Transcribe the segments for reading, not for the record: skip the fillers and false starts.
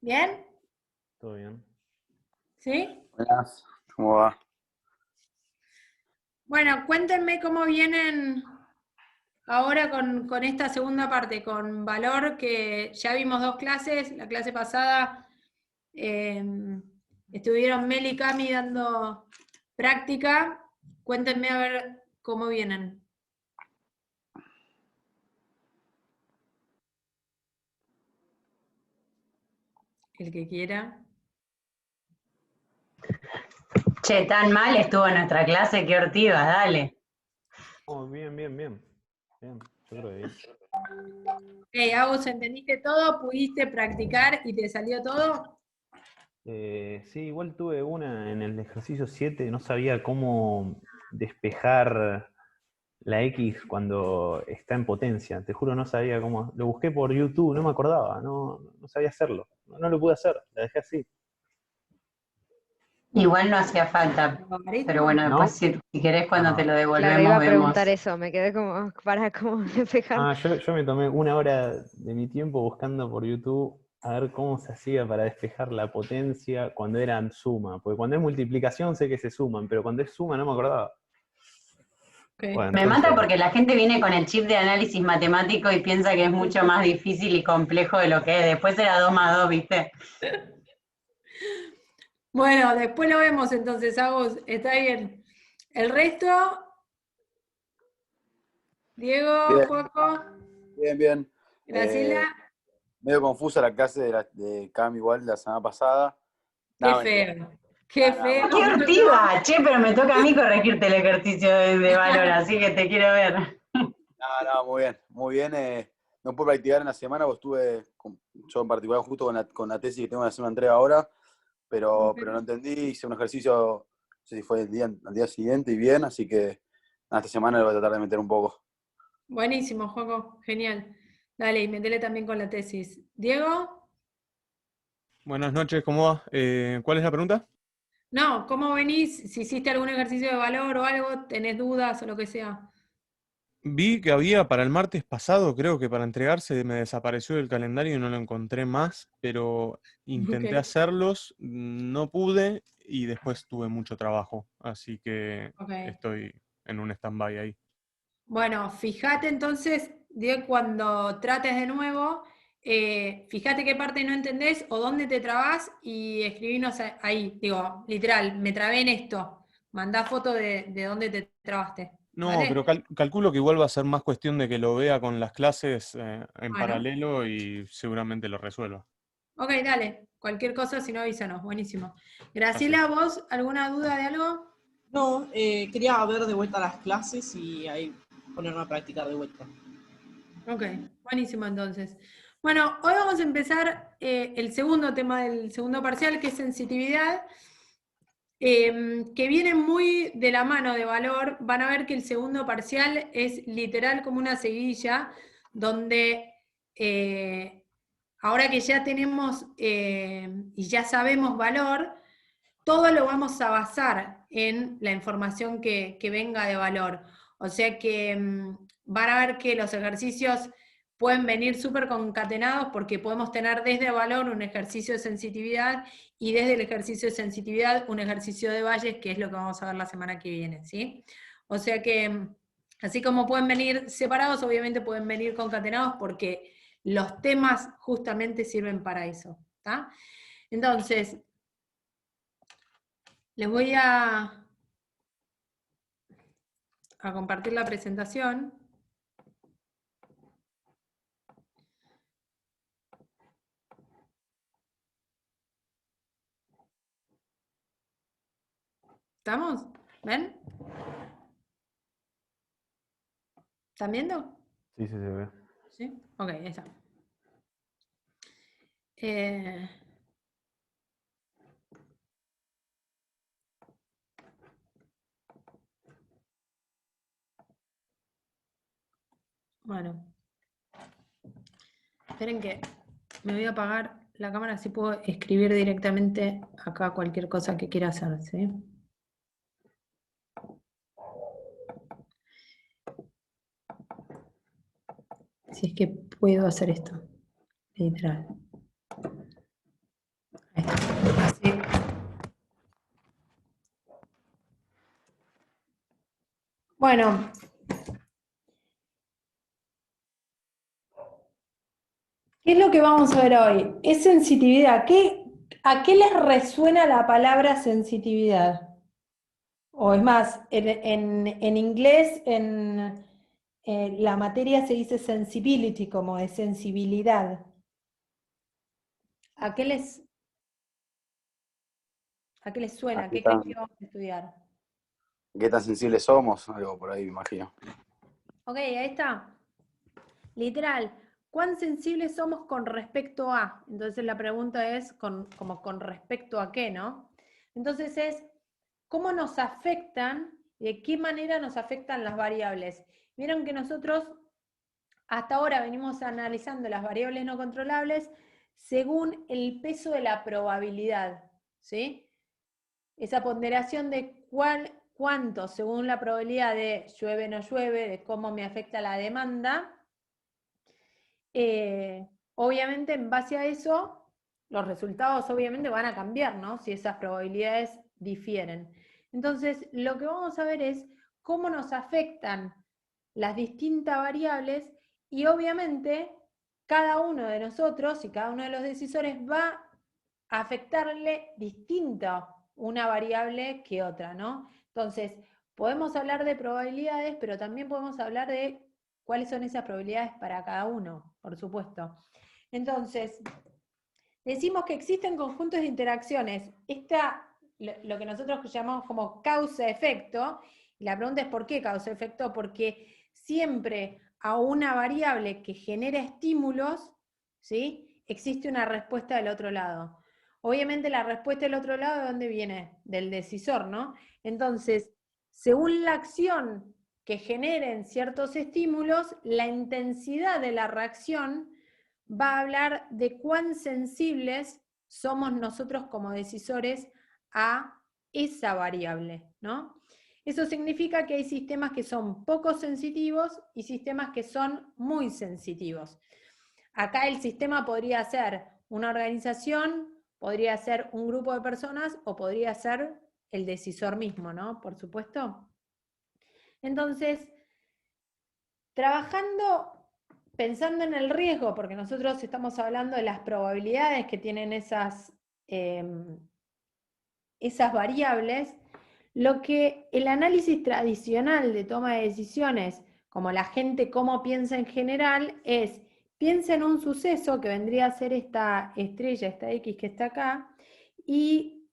¿Bien? ¿Todo bien? ¿Sí? Buenas, ¿cómo va? Bueno, cuéntenme cómo vienen ahora con esta segunda parte, con valor, que ya vimos dos clases. La clase pasada estuvieron Mel y Cami dando práctica. Cuéntenme a ver cómo vienen. El que quiera. Che, tan mal estuvo nuestra clase, qué ortivas, dale. Oh, bien. Bien, yo creo que bien. Hey, Agus, ¿entendiste todo? ¿Pudiste practicar y te salió todo? Sí, igual tuve una en el ejercicio 7, no sabía cómo despejar la X cuando está en potencia. Te juro, no sabía cómo. Lo busqué por YouTube, no me acordaba, no sabía hacerlo. No lo pude hacer, la dejé así. Igual no hacía falta, pero bueno, después ¿No? si querés cuando te lo Claro, devolvemos iba a vemos. preguntar eso, me quedé como para cómo despejar. Yo me tomé una hora de mi tiempo buscando por YouTube a ver cómo se hacía para despejar la potencia cuando eran suma. Porque cuando es multiplicación sé que se suman, pero cuando es suma no me acordaba. Okay. Bueno, Me mata entonces, porque la gente viene con el chip de análisis matemático y piensa que es mucho más difícil y complejo de lo que es. Después era 2 más 2, ¿viste? Bueno, después lo vemos entonces, Agus. Está bien. El resto, Diego, Bien, Joaco, bien. Graciela, Medio confusa la clase de Cam igual la semana pasada. qué Nada, mentira. feo. Qué Nada, feo. ¡Qué ortiva! Che, pero me toca a mí corregirte el ejercicio de valor, así que te quiero ver. muy bien, muy bien. No pude practicar en la semana, pues yo en particular justo con la tesis que tengo que hacer una entrega ahora, pero no entendí, hice un ejercicio, no sé si fue al día siguiente y bien, así que nada, esta semana lo voy a tratar de meter un poco. Buenísimo, Joaco. Genial. Dale, y metele también con la tesis. Diego, Buenas noches, ¿cómo va? ¿Cuál es la pregunta? no, ¿cómo venís? Si hiciste algún ejercicio de valor o algo, tenés dudas o lo que sea. Vi que había para el martes pasado, creo que para entregarse me desapareció del calendario y no lo encontré más, pero intenté Ok, hacerlos, no pude y después tuve mucho trabajo, así que ok. estoy en un stand-by ahí. Bueno, fíjate entonces, Diego, cuando trates de nuevo, fíjate qué parte no entendés o dónde te trabás y escribinos ahí. Digo, literal, me trabé en esto. Mandá foto de dónde te trabaste. No, pero ¿Vale? calculo que igual va a ser más cuestión de que lo vea con las clases en Bueno, paralelo y seguramente lo resuelva. ok, dale. Cualquier cosa, si no, avísanos. Buenísimo. Gracias. Graciela, ¿vos alguna duda de algo? No, quería ver de vuelta las clases y ahí ponerme a practicar de vuelta. Ok, buenísimo entonces. Bueno, hoy vamos a empezar el segundo tema del segundo parcial, que es sensitividad. Que viene muy de la mano de valor. Van a ver que el segundo parcial es literal como una seguidilla, donde ahora que ya tenemos y ya sabemos valor, todo lo vamos a basar en la información que venga de valor. O sea que van a ver que los ejercicios pueden venir súper concatenados porque podemos tener desde valor un ejercicio de sensitividad y desde el ejercicio de sensitividad un ejercicio de valles, que es lo que vamos a ver la semana que viene, ¿sí? O sea que, así como pueden venir separados, obviamente pueden venir concatenados porque los temas justamente sirven para eso, ¿tá? Entonces, les voy a compartir la presentación. ¿Estamos? ¿Ven? ¿Están viendo? sí, se ve. ¿Sí? Ok, ahí está. Eh, bueno, esperen que me voy a apagar la cámara, así puedo escribir directamente acá cualquier cosa que quiera hacer, ¿sí? Si es que puedo hacer esto. Literal. Ahí está. Así. Bueno. ¿Qué es lo que vamos a ver hoy? Es sensitividad. ¿A qué les resuena la palabra sensitividad? O es más, en inglés, en la materia se dice sensibility, como de sensibilidad. ¿A qué les suena? ¿Qué creen que vamos a estudiar? ¿Qué tan sensibles somos? Algo por ahí, me imagino. Ok, ahí está. Literal, ¿cuán sensibles somos con respecto a? Entonces la pregunta es, como con respecto a qué, ¿no? Entonces es, ¿cómo nos afectan y de qué manera nos afectan las variables? Vieron que nosotros hasta ahora venimos analizando las variables no controlables según el peso de la probabilidad, ¿sí? Esa ponderación de cuánto, según la probabilidad de llueve o no llueve, de cómo me afecta la demanda. Obviamente, en base a eso, los resultados obviamente van a cambiar, ¿no? Si esas probabilidades difieren. Entonces, lo que vamos a ver es cómo nos afectan las distintas variables y obviamente cada uno de nosotros y cada uno de los decisores va a afectarle distinto una variable que otra, ¿no? Entonces, podemos hablar de probabilidades, pero también podemos hablar de cuáles son esas probabilidades para cada uno, por supuesto. Entonces, decimos que existen conjuntos de interacciones. Lo que nosotros llamamos como causa-efecto, y la pregunta es ¿por qué causa-efecto? Porque siempre a una variable que genera estímulos, ¿sí?, existe una respuesta del otro lado. Obviamente la respuesta del otro lado, ¿de dónde viene? Del decisor, ¿no? Entonces, según la acción que generen ciertos estímulos, la intensidad de la reacción va a hablar de cuán sensibles somos nosotros como decisores a esa variable, ¿no? Eso significa que hay sistemas que son poco sensitivos y sistemas que son muy sensitivos. Acá el sistema podría ser una organización, podría ser un grupo de personas o podría ser el decisor mismo, ¿no? Por supuesto. Entonces, pensando en el riesgo, porque nosotros estamos hablando de las probabilidades que tienen esas variables, lo que el análisis tradicional de toma de decisiones, como la gente cómo piensa en general, es piensa en un suceso que vendría a ser esta estrella, esta X que está acá, y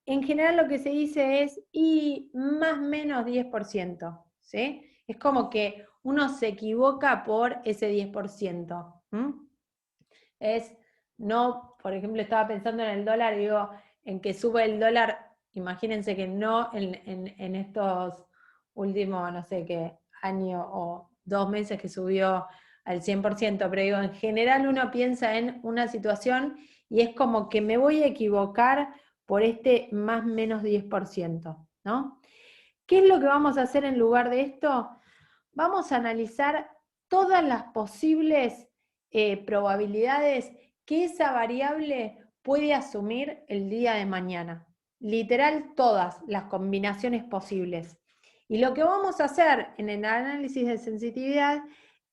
en general lo que se dice es y más o menos 10%, ¿sí? Es como que uno se equivoca por ese 10%. No, por ejemplo, estaba pensando en el dólar, digo, en que sube el dólar, imagínense que no en estos últimos, no sé qué, año o 2 meses que subió al 100%, pero digo, en general uno piensa en una situación y es como que me voy a equivocar por este más o menos 10%, ¿no? ¿Qué es lo que vamos a hacer en lugar de esto? Vamos a analizar todas las posibles probabilidades que esa variable puede asumir el día de mañana. Literal, todas las combinaciones posibles. Y lo que vamos a hacer en el análisis de sensitividad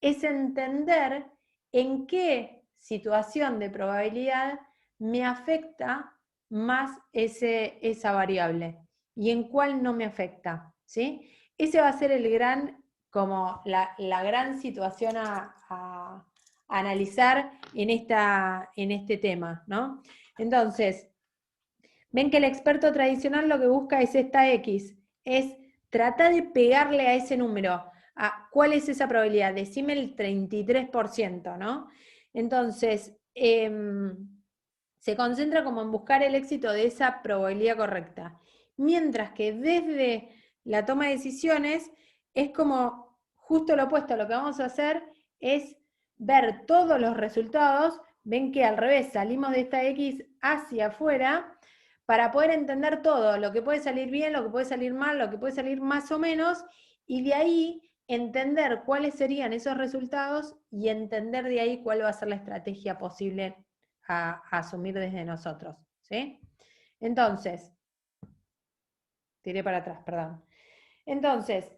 es entender en qué situación de probabilidad me afecta más esa variable y en cuál no me afecta, ¿sí? Ese va a ser como la gran situación a analizar en este tema, ¿no? Entonces, ven que el experto tradicional lo que busca es esta X, es tratar de pegarle a ese número. ¿Cuál es esa probabilidad? Decime el 33%, ¿no? Entonces, se concentra como en buscar el éxito de esa probabilidad correcta. Mientras que desde la toma de decisiones es como justo lo opuesto. Lo que vamos a hacer es ver todos los resultados. Ven que al revés, salimos de esta X hacia afuera para poder entender todo, lo que puede salir bien, lo que puede salir mal, lo que puede salir más o menos, y de ahí entender cuáles serían esos resultados y entender de ahí cuál va a ser la estrategia posible a asumir desde nosotros, ¿sí? Entonces, tiré para atrás, perdón. Entonces,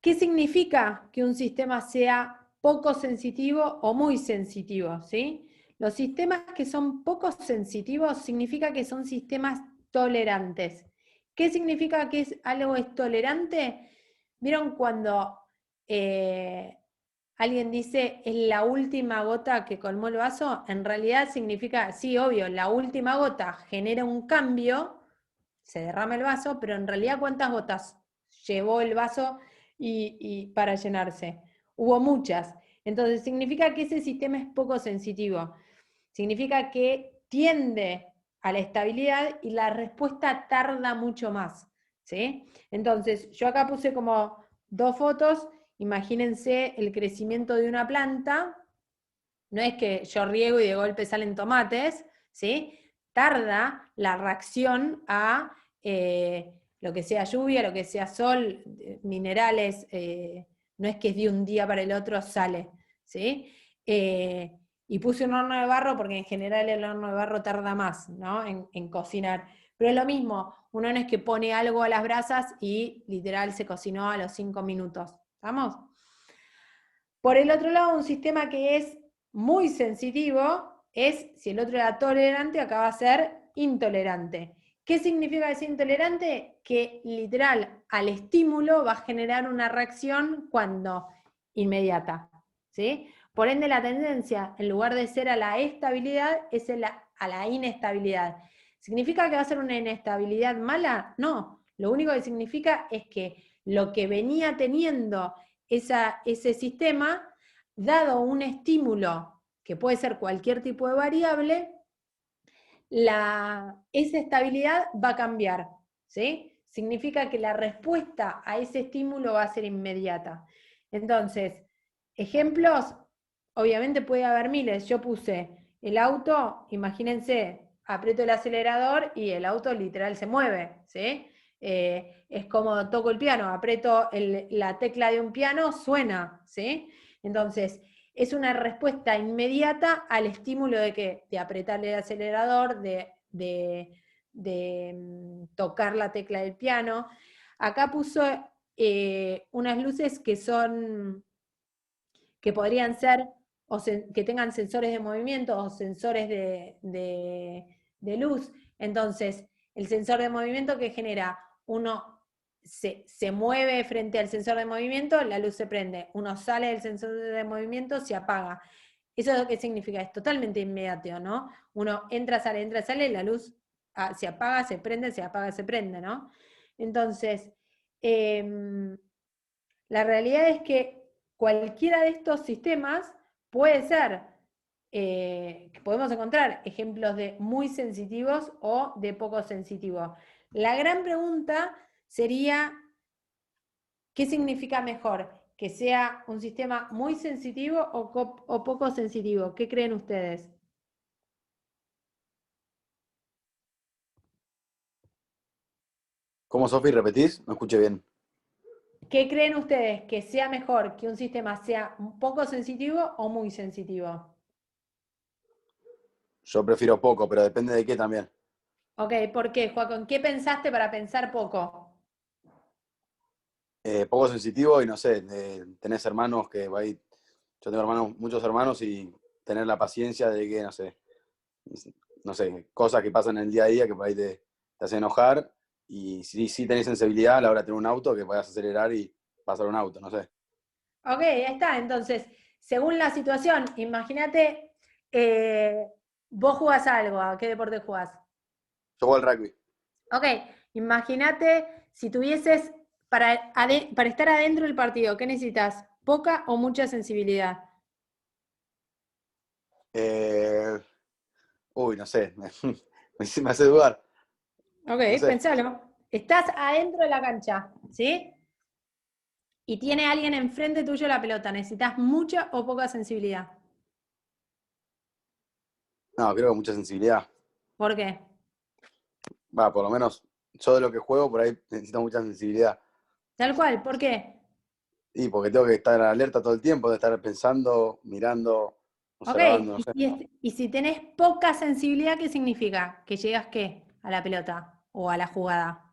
¿qué significa que un sistema sea poco sensitivo o muy sensitivo? ¿Sí? Los sistemas que son poco sensitivos significa que son sistemas tolerantes. ¿Qué significa que algo es tolerante? ¿Vieron cuando alguien dice es la última gota que colmó el vaso? En realidad significa, sí, obvio, la última gota genera un cambio, se derrama el vaso, pero en realidad ¿cuántas gotas llevó el vaso y para llenarse? Hubo muchas. Entonces significa que ese sistema es poco sensitivo. Significa que tiende a la estabilidad y la respuesta tarda mucho más, ¿sí? Entonces, yo acá puse como 2 fotos. Imagínense el crecimiento de una planta. No es que yo riego y de golpe salen tomates, ¿sí? Tarda la reacción a lo que sea lluvia, lo que sea sol, minerales, no es que es de un día para el otro sale, ¿sí? Y puse un horno de barro porque en general el horno de barro tarda más, ¿no? En cocinar. Pero es lo mismo, uno no es que pone algo a las brasas y literal se cocinó a los 5 minutos. ¿Estamos? Por el otro lado, un sistema que es muy sensitivo es, si el otro era tolerante, acá va a ser intolerante. ¿Qué significa que es intolerante? Que literal al estímulo va a generar una reacción cuando inmediata, ¿sí? Por ende, la tendencia, en lugar de ser a la estabilidad, es a la inestabilidad. ¿Significa que va a ser una inestabilidad mala? No. Lo único que significa es que lo que venía teniendo ese sistema, dado un estímulo, que puede ser cualquier tipo de variable, esa estabilidad va a cambiar, ¿sí? Significa que la respuesta a ese estímulo va a ser inmediata. Entonces, ejemplos, obviamente puede haber miles. Yo puse el auto, imagínense, aprieto el acelerador y el auto literal se mueve, ¿sí? Es como toco el piano, aprieto la tecla de un piano, suena, ¿sí? Entonces, es una respuesta inmediata al estímulo de apretar el acelerador, de tocar la tecla del piano. Acá puso unas luces que podrían ser, que tengan sensores de movimiento o sensores de luz. Entonces, el sensor de movimiento que genera, uno se mueve frente al sensor de movimiento, la luz se prende. Uno sale del sensor de movimiento, se apaga. ¿Eso qué significa? Es totalmente inmediato, ¿no? Uno entra, sale, la luz se apaga, se prende, se apaga, se prende, ¿no? Entonces, la realidad es que cualquiera de estos sistemas puede ser, podemos encontrar ejemplos de muy sensitivos o de poco sensitivos. La gran pregunta sería, ¿qué significa mejor? ¿Que sea un sistema muy sensitivo o poco sensitivo? ¿Qué creen ustedes? ¿Cómo, Sofi? ¿Repetís? No escuché bien. ¿Qué creen ustedes? ¿Que sea mejor que un sistema sea un poco sensitivo o muy sensitivo? Yo prefiero poco, pero depende de qué también. Ok, ¿por qué, Joaquín? ¿Qué pensaste para pensar poco? Poco sensitivo y no sé, tenés hermanos que ahí, yo tengo muchos hermanos y tener la paciencia de que, no sé, cosas que pasan en el día a día que por ahí te hacen enojar y sí tenés sensibilidad a la hora de tener un auto que puedas acelerar y pasar un auto, no sé. Ok, ahí está. Entonces, según la situación, imagínate, vos jugás algo, ¿a qué deporte jugás? Yo juego al rugby. Ok, imagínate si tuvieses, para estar adentro del partido, ¿qué necesitas? ¿Poca o mucha sensibilidad? No sé, me hace dudar. Ok, No sé. pensalo. Estás adentro de la cancha, ¿sí? Y tiene alguien enfrente tuyo la pelota. ¿Necesitas mucha o poca sensibilidad? No, creo que mucha sensibilidad. ¿Por qué? Va, por lo menos yo de lo que juego por ahí necesito mucha sensibilidad. Tal cual, ¿por qué? Y porque tengo que estar alerta todo el tiempo, de estar pensando, mirando, observando, no Ok, sé. y si tenés poca sensibilidad, ¿qué significa? ¿Que llegas qué? A la pelota o a la jugada.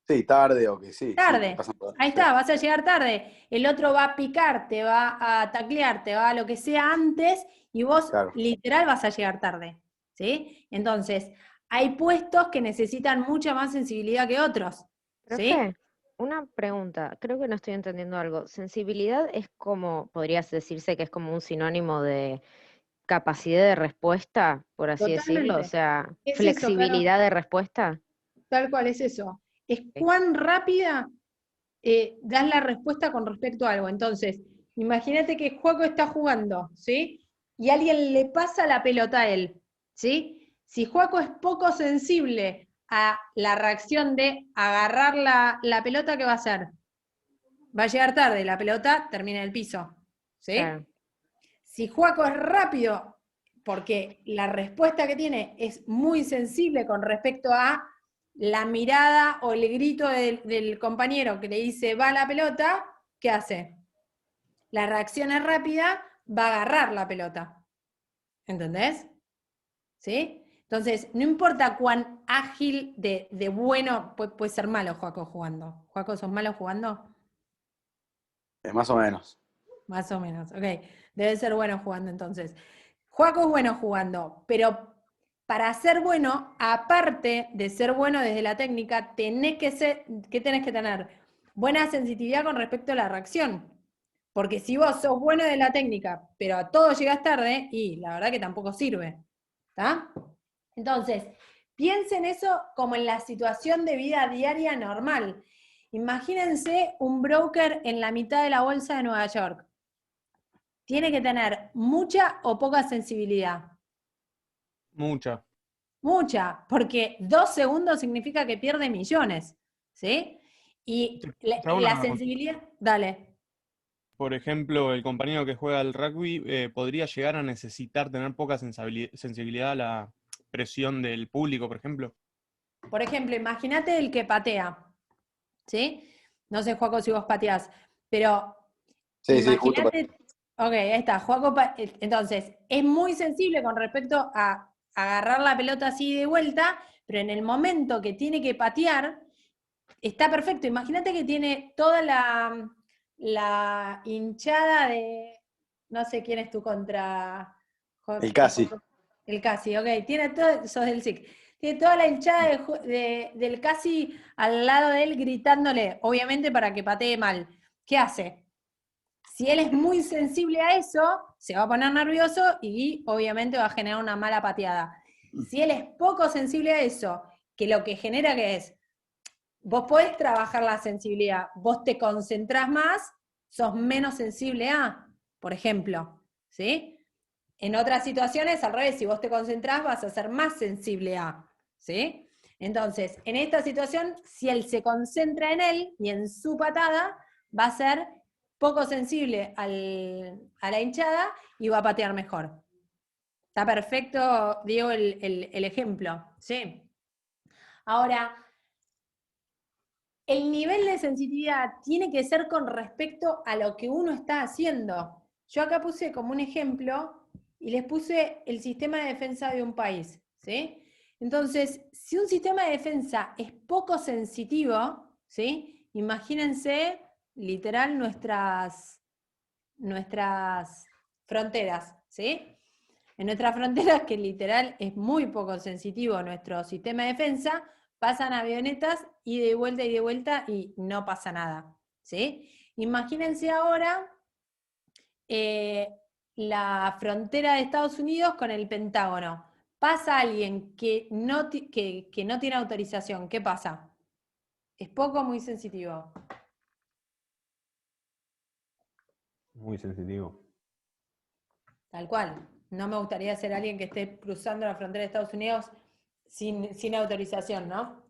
Sí, tarde o que sí, que Tarde. pasan por. Ahí Sí, está, vas a llegar tarde. El otro va a picar, te va a taclear, te va a lo que sea antes y vos claro. literal vas a llegar tarde. ¿Sí? Entonces, hay puestos que necesitan mucha más sensibilidad que otros. ¿Sí? Profe, una pregunta, creo que no estoy entendiendo algo. Sensibilidad es como, podrías decirse que es como un sinónimo de capacidad de respuesta, por así decirlo, o Totalmente. sea, Es eso, claro. flexibilidad de respuesta. Tal cual es eso. Es Ok. cuán rápida das la respuesta con respecto a algo. Entonces, imagínate que Juaco está jugando, ¿sí? Y alguien le pasa la pelota a él, ¿sí? Si Juaco es poco sensible a la reacción de agarrar la pelota, ¿qué va a hacer? Va a llegar tarde, la pelota termina en el piso, ¿sí? Claro. Si Juaco es rápido, porque la respuesta que tiene es muy sensible con respecto a la mirada o el grito del compañero que le dice va la pelota, ¿qué hace? La reacción es rápida, va a agarrar la pelota. ¿Entendés? ¿Sí? Entonces, no importa cuán ágil de bueno, puede ser malo Juaco jugando. ¿Juaco, sos malo jugando? Más o menos. Más o menos, ok. Debe ser bueno jugando entonces. Juaco es bueno jugando, pero para ser bueno, aparte de ser bueno desde la técnica, ¿qué tenés que tener? Buena sensitividad con respecto a la reacción. Porque si vos sos bueno de la técnica, pero a todo llegás tarde, y la verdad que tampoco sirve. ¿Está? Entonces, piensen eso como en la situación de vida diaria normal. Imagínense un broker en la mitad de la bolsa de Nueva York. Tiene que tener mucha o poca sensibilidad. Mucha. Mucha, porque 2 segundos significa que pierde millones, ¿sí? Y Te hago la una sensibilidad, dale. Por ejemplo, el compañero que juega al rugby podría llegar a necesitar tener poca sensibilidad a la presión del público, por ejemplo. Por ejemplo, imagínate el que patea, ¿sí? No sé, Joaco, si vos pateás, pero Sí, sí, justo para. imagínate, ok, ahí está, Joaco, entonces, es muy sensible con respecto a agarrar la pelota así de vuelta, pero en el momento que tiene que patear, está perfecto. Imagínate que tiene toda la hinchada de, no sé quién es tu contra... El casi. El casi, ok. Tiene todo, sos del SIC. Tiene toda la hinchada del casi al lado de él gritándole, obviamente para que patee mal. ¿Qué hace? Si él es muy sensible a eso, se va a poner nervioso y obviamente va a generar una mala pateada. Si él es poco sensible a eso, que lo que genera que es, vos podés trabajar la sensibilidad, vos te concentrás más, sos menos sensible a, por ejemplo, ¿sí? En otras situaciones, al revés, si vos te concentrás, vas a ser más sensible a, ¿sí? Entonces, en esta situación, si él se concentra en él y en su patada, va a ser poco sensible a la hinchada y va a patear mejor. Está perfecto, Diego, el ejemplo, ¿sí? Ahora, el nivel de sensitividad tiene que ser con respecto a lo que uno está haciendo. Yo acá puse como un ejemplo y les puse el sistema de defensa de un país, ¿sí? Entonces, si un sistema de defensa es poco sensitivo, ¿sí? Imagínense literal nuestras fronteras, ¿sí? En nuestras fronteras, que literal es muy poco sensitivo nuestro sistema de defensa, pasan avionetas y de vuelta y no pasa nada, ¿sí? Imagínense ahora la frontera de Estados Unidos con el Pentágono. Pasa alguien que no tiene autorización, ¿qué pasa? ¿Es poco o muy sensitivo? Muy sensitivo. Tal cual. No me gustaría ser alguien que esté cruzando la frontera de Estados Unidos sin autorización, ¿no?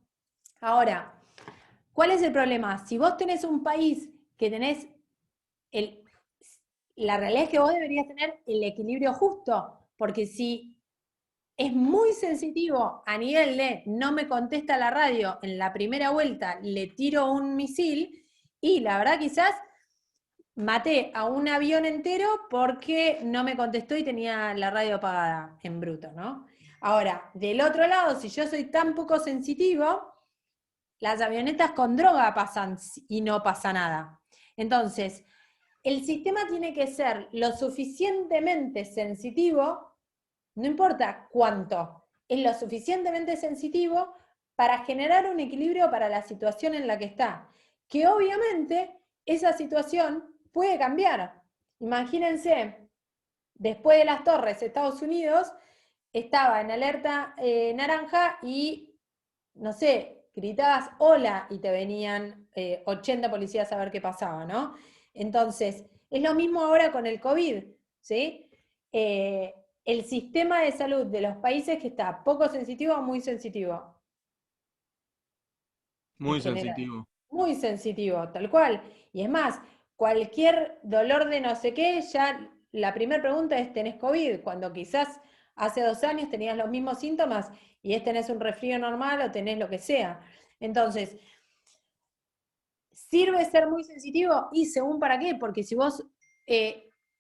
Ahora, ¿cuál es el problema? Si vos tenés un país que tenés la realidad es que vos deberías tener el equilibrio justo, porque si es muy sensitivo a nivel de no me contesta la radio en la primera vuelta, le tiro un misil y la verdad quizás maté a un avión entero porque no me contestó y tenía la radio apagada en bruto, ¿no? Ahora, del otro lado, si yo soy tan poco sensitivo, las avionetas con droga pasan y no pasa nada. Entonces, el sistema tiene que ser lo suficientemente sensitivo, no importa cuánto, es lo suficientemente sensitivo para generar un equilibrio para la situación en la que está. Que obviamente esa situación puede cambiar. Imagínense, después de las torres, Estados Unidos estaba en alerta naranja y, no sé, gritabas hola y te venían 80 policías a ver qué pasaba, ¿no? Entonces, es lo mismo ahora con el COVID, ¿sí? El sistema de salud de los países que está poco sensitivo o muy sensitivo. Muy En general. sensitivo. Muy sensitivo, tal cual. Y es más, cualquier dolor de no sé qué, ya la primera pregunta es, ¿tenés COVID? Cuando quizás hace 2 años tenías los mismos síntomas y tenés un resfrío normal o tenés lo que sea. Entonces, ¿sirve ser muy sensitivo? Y según para qué, porque si vos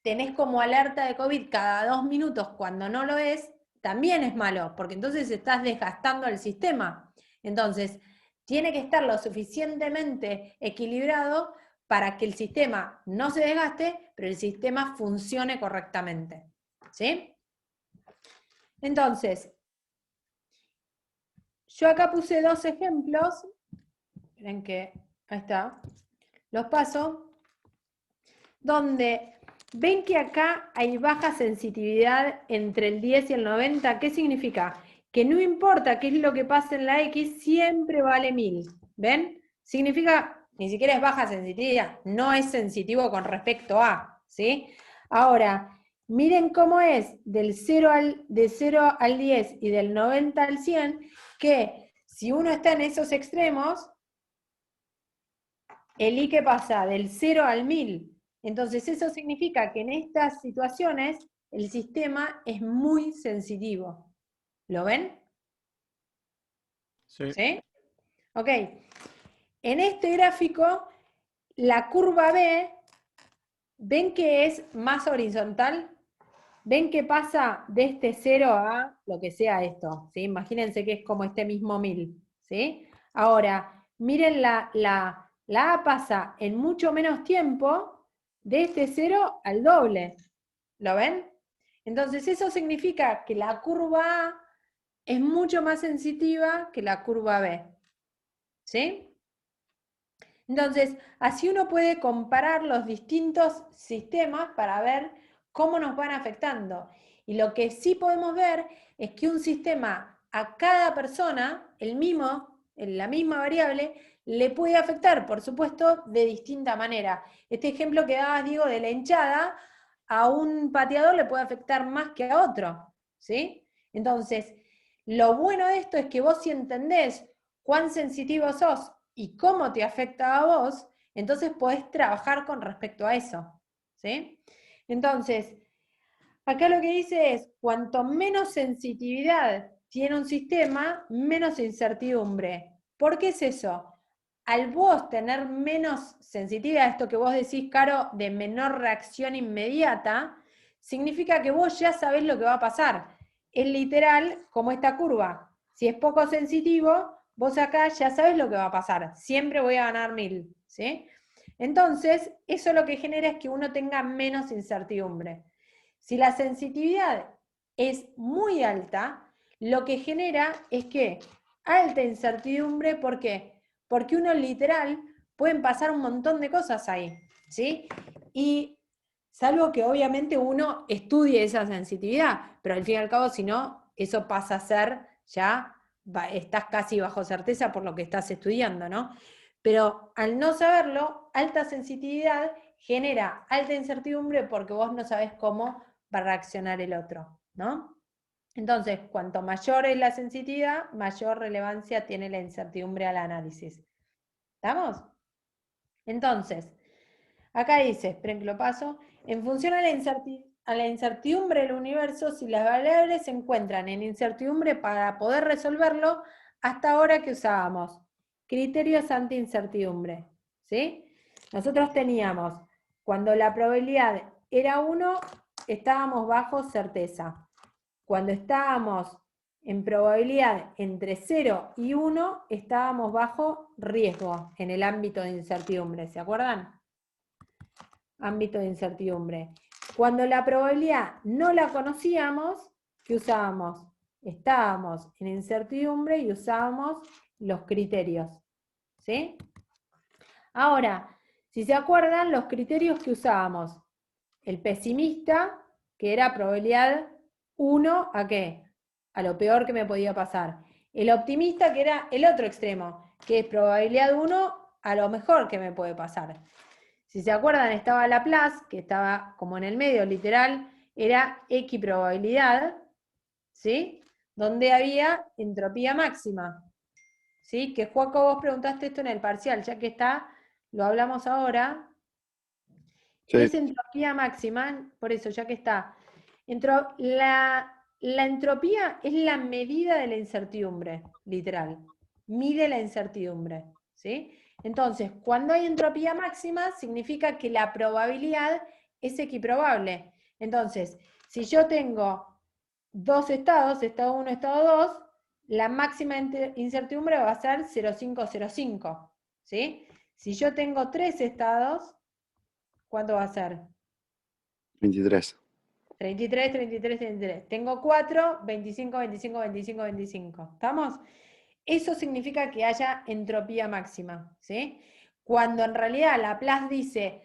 tenés como alerta de COVID cada 2 minutos cuando no lo es, también es malo, porque entonces estás desgastando el sistema. Entonces, tiene que estar lo suficientemente equilibrado para que el sistema no se desgaste, pero el sistema funcione correctamente. ¿Sí? Entonces, yo acá puse 2 ejemplos. Miren que, ahí está, los paso, donde ven que acá hay baja sensitividad entre el 10 y el 90. ¿Qué significa? Que no importa qué es lo que pase en la X, siempre vale 1000. ¿Ven? Significa, ni siquiera es baja sensitividad, no es sensitivo con respecto a, ¿sí? Ahora, miren cómo es de 0 al 10 y del 90 al 100, que si uno está en esos extremos, el I que pasa del 0 al 1000. Entonces eso significa que en estas situaciones el sistema es muy sensitivo. ¿Lo ven? Sí. ¿Sí? Ok. En este gráfico, la curva B, ¿ven que es más horizontal? ¿Ven que pasa de este 0 a lo que sea esto? ¿Sí? Imagínense que es como este mismo 1000. ¿Sí? Ahora, miren la A pasa en mucho menos tiempo de este 0 al doble. ¿Lo ven? Entonces eso significa que la curva A es mucho más sensitiva que la curva B. ¿Sí? Entonces, así uno puede comparar los distintos sistemas para ver cómo nos van afectando. Y lo que sí podemos ver es que un sistema a cada persona, la misma variable, le puede afectar, por supuesto, de distinta manera. Este ejemplo que dabas, Diego, de la hinchada, a un pateador le puede afectar más que a otro, ¿sí? Entonces, lo bueno de esto es que vos si entendés cuán sensitivo sos y cómo te afecta a vos, entonces podés trabajar con respecto a eso, ¿sí? Entonces, acá lo que dice es, cuanto menos sensitividad tiene un sistema, menos incertidumbre. ¿Por qué es eso? Al vos tener menos sensitividad, esto que vos decís, Caro, de menor reacción inmediata, significa que vos ya sabés lo que va a pasar. Es literal como esta curva. Si es poco sensitivo, vos acá ya sabés lo que va a pasar. Siempre voy a ganar 1000, ¿sí? Entonces, eso lo que genera es que uno tenga menos incertidumbre. Si la sensitividad es muy alta, lo que genera es que alta incertidumbre, ¿por qué? Porque uno literal pueden pasar un montón de cosas ahí, ¿sí? Y salvo que obviamente uno estudie esa sensitividad, pero al fin y al cabo, si no, eso pasa a ser ya, estás casi bajo certeza por lo que estás estudiando, ¿no? Pero al no saberlo, alta sensitividad genera alta incertidumbre porque vos no sabés cómo va a reaccionar el otro, ¿no? Entonces, cuanto mayor es la sensitividad, mayor relevancia tiene la incertidumbre al análisis. ¿Estamos? Entonces, acá dice, esperen que lo paso, en función a la incertidumbre del universo, si las variables se encuentran en incertidumbre para poder resolverlo, hasta ahora que usábamos criterios anti-incertidumbre, ¿sí? Nosotros teníamos Cuando la probabilidad era 1, estábamos bajo certeza. Cuando estábamos en probabilidad entre 0 y 1, estábamos bajo riesgo en el ámbito de incertidumbre. ¿Se acuerdan? Ámbito de incertidumbre. Cuando la probabilidad no la conocíamos, ¿qué usábamos? Estábamos en incertidumbre y usábamos los criterios. ¿Sí? Ahora, si se acuerdan, los criterios que usábamos, el pesimista, que era probabilidad 1, ¿a qué? A lo peor que me podía pasar. El optimista, que era el otro extremo, que es probabilidad 1 a lo mejor que me puede pasar. Si se acuerdan, estaba Laplace, que estaba como en el medio, literal, era equiprobabilidad, ¿sí? Donde había entropía máxima. ¿Sí? Que Joaco, vos preguntaste esto en el parcial, ya que está, lo hablamos ahora. Sí. Es entropía máxima, por eso, ya que está. La entropía es la medida de la incertidumbre, literal. Mide la incertidumbre, ¿sí? Entonces, cuando hay entropía máxima, significa que la probabilidad es equiprobable. Entonces, si yo tengo dos estados, estado 1, estado 2, la máxima incertidumbre va a ser 0,505, ¿sí? Si yo tengo 3 estados, ¿cuánto va a ser? 23. 33, 33, 33. Tengo 4, 25, 25, 25, 25. ¿Estamos? Eso significa que haya entropía máxima, ¿sí? Cuando en realidad Laplace dice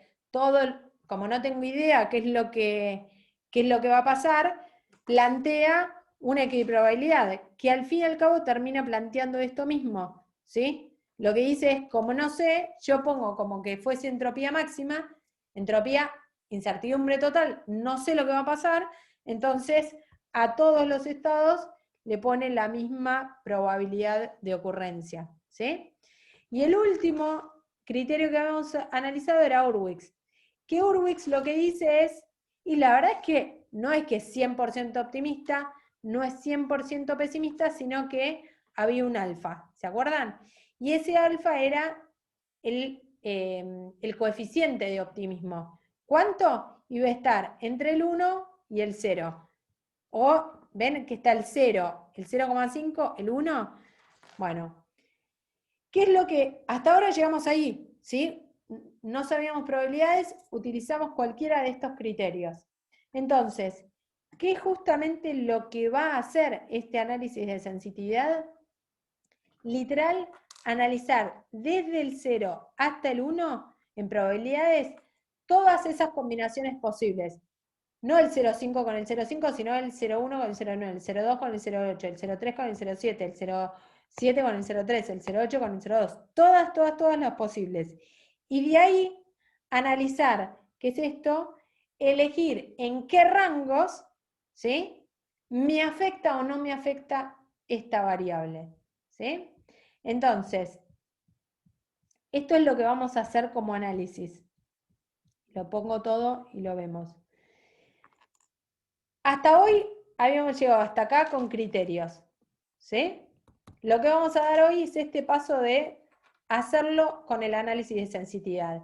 como no tengo idea qué es lo que va a pasar, plantea una equiprobabilidad, que al fin y al cabo termina planteando esto mismo, ¿sí? Lo que dice es, como no sé, yo pongo como que fuese entropía máxima, entropía, incertidumbre total, no sé lo que va a pasar, entonces a todos los estados le pone la misma probabilidad de ocurrencia, ¿sí? Y el último criterio que habíamos analizado era Hurwitz. Que Hurwitz lo que dice es, y la verdad es que no es que es 100% optimista, no es 100% pesimista, sino que había un alfa, ¿se acuerdan? Y ese alfa era el coeficiente de optimismo. ¿Cuánto? Iba a estar entre el 1 y el 0. O, ¿ven que está el 0, el 0,5, el 1? Bueno, ¿qué es lo que hasta ahora llegamos ahí? ¿Sí? No sabíamos probabilidades, utilizamos cualquiera de estos criterios. Entonces, ¿qué es justamente lo que va a hacer este análisis de sensitividad? Literal, analizar desde el 0 hasta el 1 en probabilidades todas esas combinaciones posibles. No el 0,5 con el 0,5, sino el 0,1 con el 0,9, el 0,2 con el 0,8, el 0,3 con el 0,7, el 0,7 con el 0,3, el 0,8 con el 0,2. Todas las posibles. Y de ahí analizar, ¿qué es esto? Elegir en qué rangos, ¿sí? Me afecta o no me afecta esta variable, ¿sí? Entonces, esto es lo que vamos a hacer como análisis. Lo pongo todo y lo vemos. Hasta hoy habíamos llegado hasta acá con criterios, ¿sí? Lo que vamos a dar hoy es este paso de hacerlo con el análisis de sensitividad.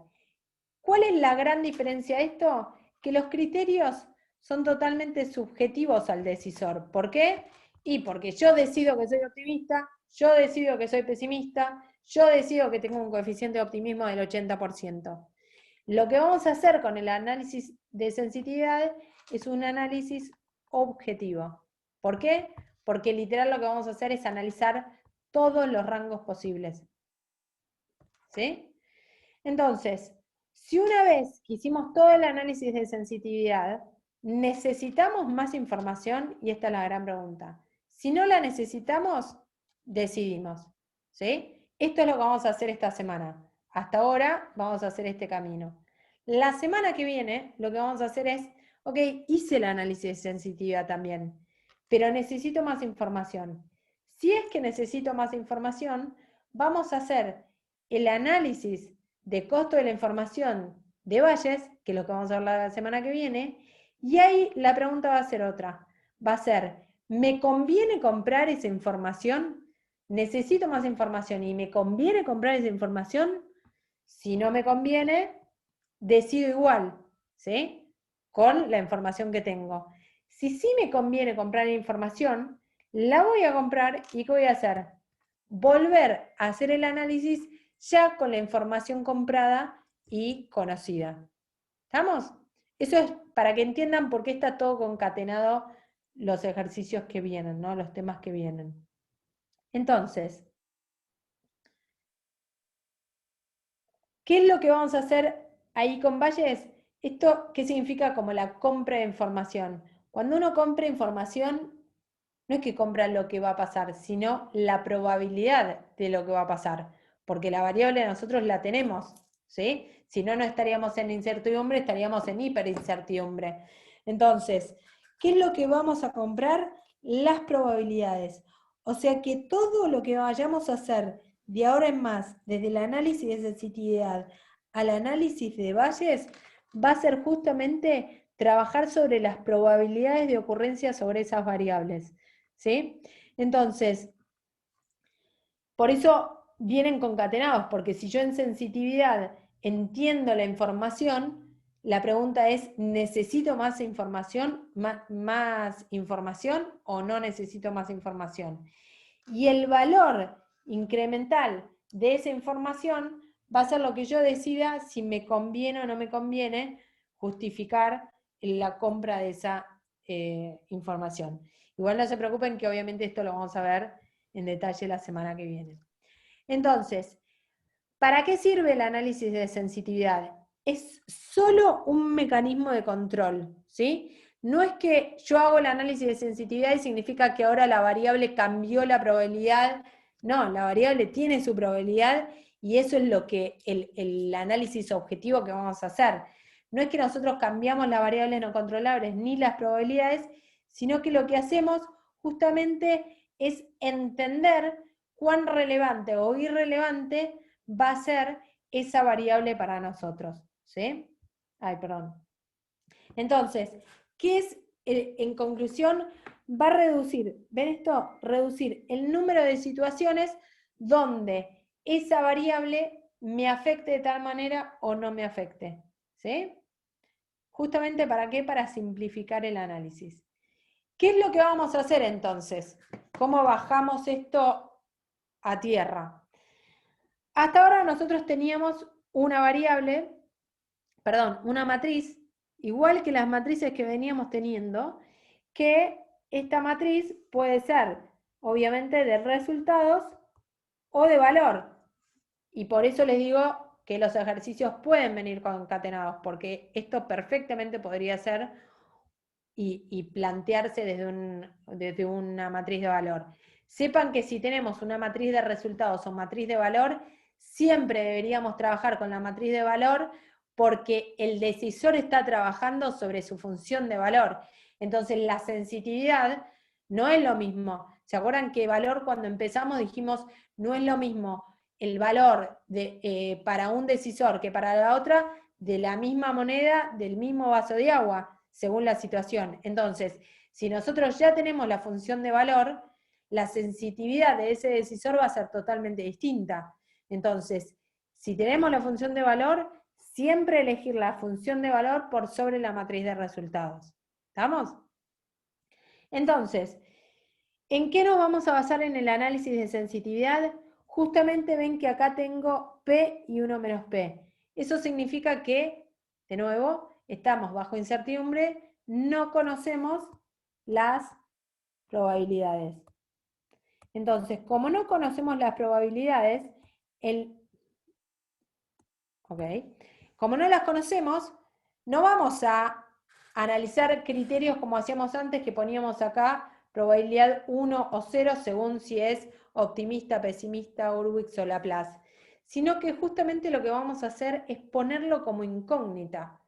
¿Cuál es la gran diferencia de esto? Que los criterios son totalmente subjetivos al decisor. ¿Por qué? Y porque yo decido que soy optimista, yo decido que soy pesimista, yo decido que tengo un coeficiente de optimismo del 80%. Lo que vamos a hacer con el análisis de sensitividad es un análisis objetivo. ¿Por qué? Porque literal lo que vamos a hacer es analizar todos los rangos posibles. ¿Sí? Entonces, si una vez que hicimos todo el análisis de sensitividad, ¿necesitamos más información? Y esta es la gran pregunta. Si no la necesitamos, decidimos. ¿Sí? Esto es lo que vamos a hacer esta semana. Hasta ahora vamos a hacer este camino. La semana que viene lo que vamos a hacer es, ok, hice el análisis de sensitividad también, pero necesito más información. Si es que necesito más información, vamos a hacer el análisis de costo de la información de Bayes, que es lo que vamos a hablar la semana que viene, y ahí la pregunta va a ser otra. Va a ser, ¿me conviene comprar esa información? ¿Necesito más información y me conviene comprar esa información? Si no me conviene, decido igual, ¿sí? Con la información que tengo. Si sí me conviene comprar información, la voy a comprar y ¿qué voy a hacer? Volver a hacer el análisis ya con la información comprada y conocida. ¿Estamos? Eso es para que entiendan por qué está todo concatenado los ejercicios que vienen, ¿no? Los temas que vienen. Entonces, ¿qué es lo que vamos a hacer ahí con Valles? Esto, ¿qué significa como la compra de información? Cuando uno compra información, no es que compra lo que va a pasar, sino la probabilidad de lo que va a pasar, porque la variable nosotros la tenemos, ¿sí? Si no, no estaríamos en incertidumbre, estaríamos en hiperincertidumbre. Entonces, ¿qué es lo que vamos a comprar? Las probabilidades. O sea que todo lo que vayamos a hacer de ahora en más, desde el análisis de sensitividad al análisis de Bayes, va a ser justamente trabajar sobre las probabilidades de ocurrencia sobre esas variables, ¿sí? Entonces, por eso vienen concatenados, porque si yo en sensitividad entiendo la información, la pregunta es, ¿necesito más información o no necesito más información? Y el valor incremental de esa información va a ser lo que yo decida si me conviene o no me conviene justificar la compra de esa información. Igual no se preocupen que obviamente esto lo vamos a ver en detalle la semana que viene. Entonces, ¿para qué sirve el análisis de sensitividad? Es solo un mecanismo de control, ¿sí? No es que yo hago el análisis de sensitividad y significa que ahora la variable cambió la probabilidad. No, la variable tiene su probabilidad y eso es lo que el análisis objetivo que vamos a hacer. No es que nosotros cambiamos las variables no controlables ni las probabilidades, sino que lo que hacemos justamente es entender cuán relevante o irrelevante va a ser esa variable para nosotros, ¿sí? Ay, perdón. Entonces, ¿qué es, en conclusión, va a reducir, ¿ven esto? Reducir el número de situaciones donde esa variable me afecte de tal manera o no me afecte, ¿sí? Justamente, ¿para qué? Para simplificar el análisis. ¿Qué es lo que vamos a hacer entonces? ¿Cómo bajamos esto a tierra? Hasta ahora nosotros teníamos una variable, perdón, una matriz, igual que las matrices que veníamos teniendo, que esta matriz puede ser, obviamente, de resultados o de valor. Y por eso les digo que los ejercicios pueden venir concatenados, porque esto perfectamente podría ser y plantearse desde una matriz de valor. Sepan que si tenemos una matriz de resultados o matriz de valor, siempre deberíamos trabajar con la matriz de valor porque el decisor está trabajando sobre su función de valor. Entonces la sensitividad no es lo mismo. ¿Se acuerdan que valor cuando empezamos dijimos no es lo mismo el valor para un decisor que para la otra de la misma moneda, del mismo vaso de agua? Según la situación. Entonces, si nosotros ya tenemos la función de valor, la sensitividad de ese decisor va a ser totalmente distinta. Entonces, si tenemos la función de valor, siempre elegir la función de valor por sobre la matriz de resultados. ¿Estamos? Entonces, ¿en qué nos vamos a basar en el análisis de sensitividad? Justamente ven que acá tengo P y 1 menos P. Eso significa que, de nuevo, estamos bajo incertidumbre, no conocemos las probabilidades. Entonces, como no conocemos las probabilidades, como no las conocemos, no vamos a analizar criterios como hacíamos antes, que poníamos acá probabilidad 1 o 0 según si es optimista, pesimista, Hurwitz o Laplace, sino que justamente lo que vamos a hacer es ponerlo como incógnita.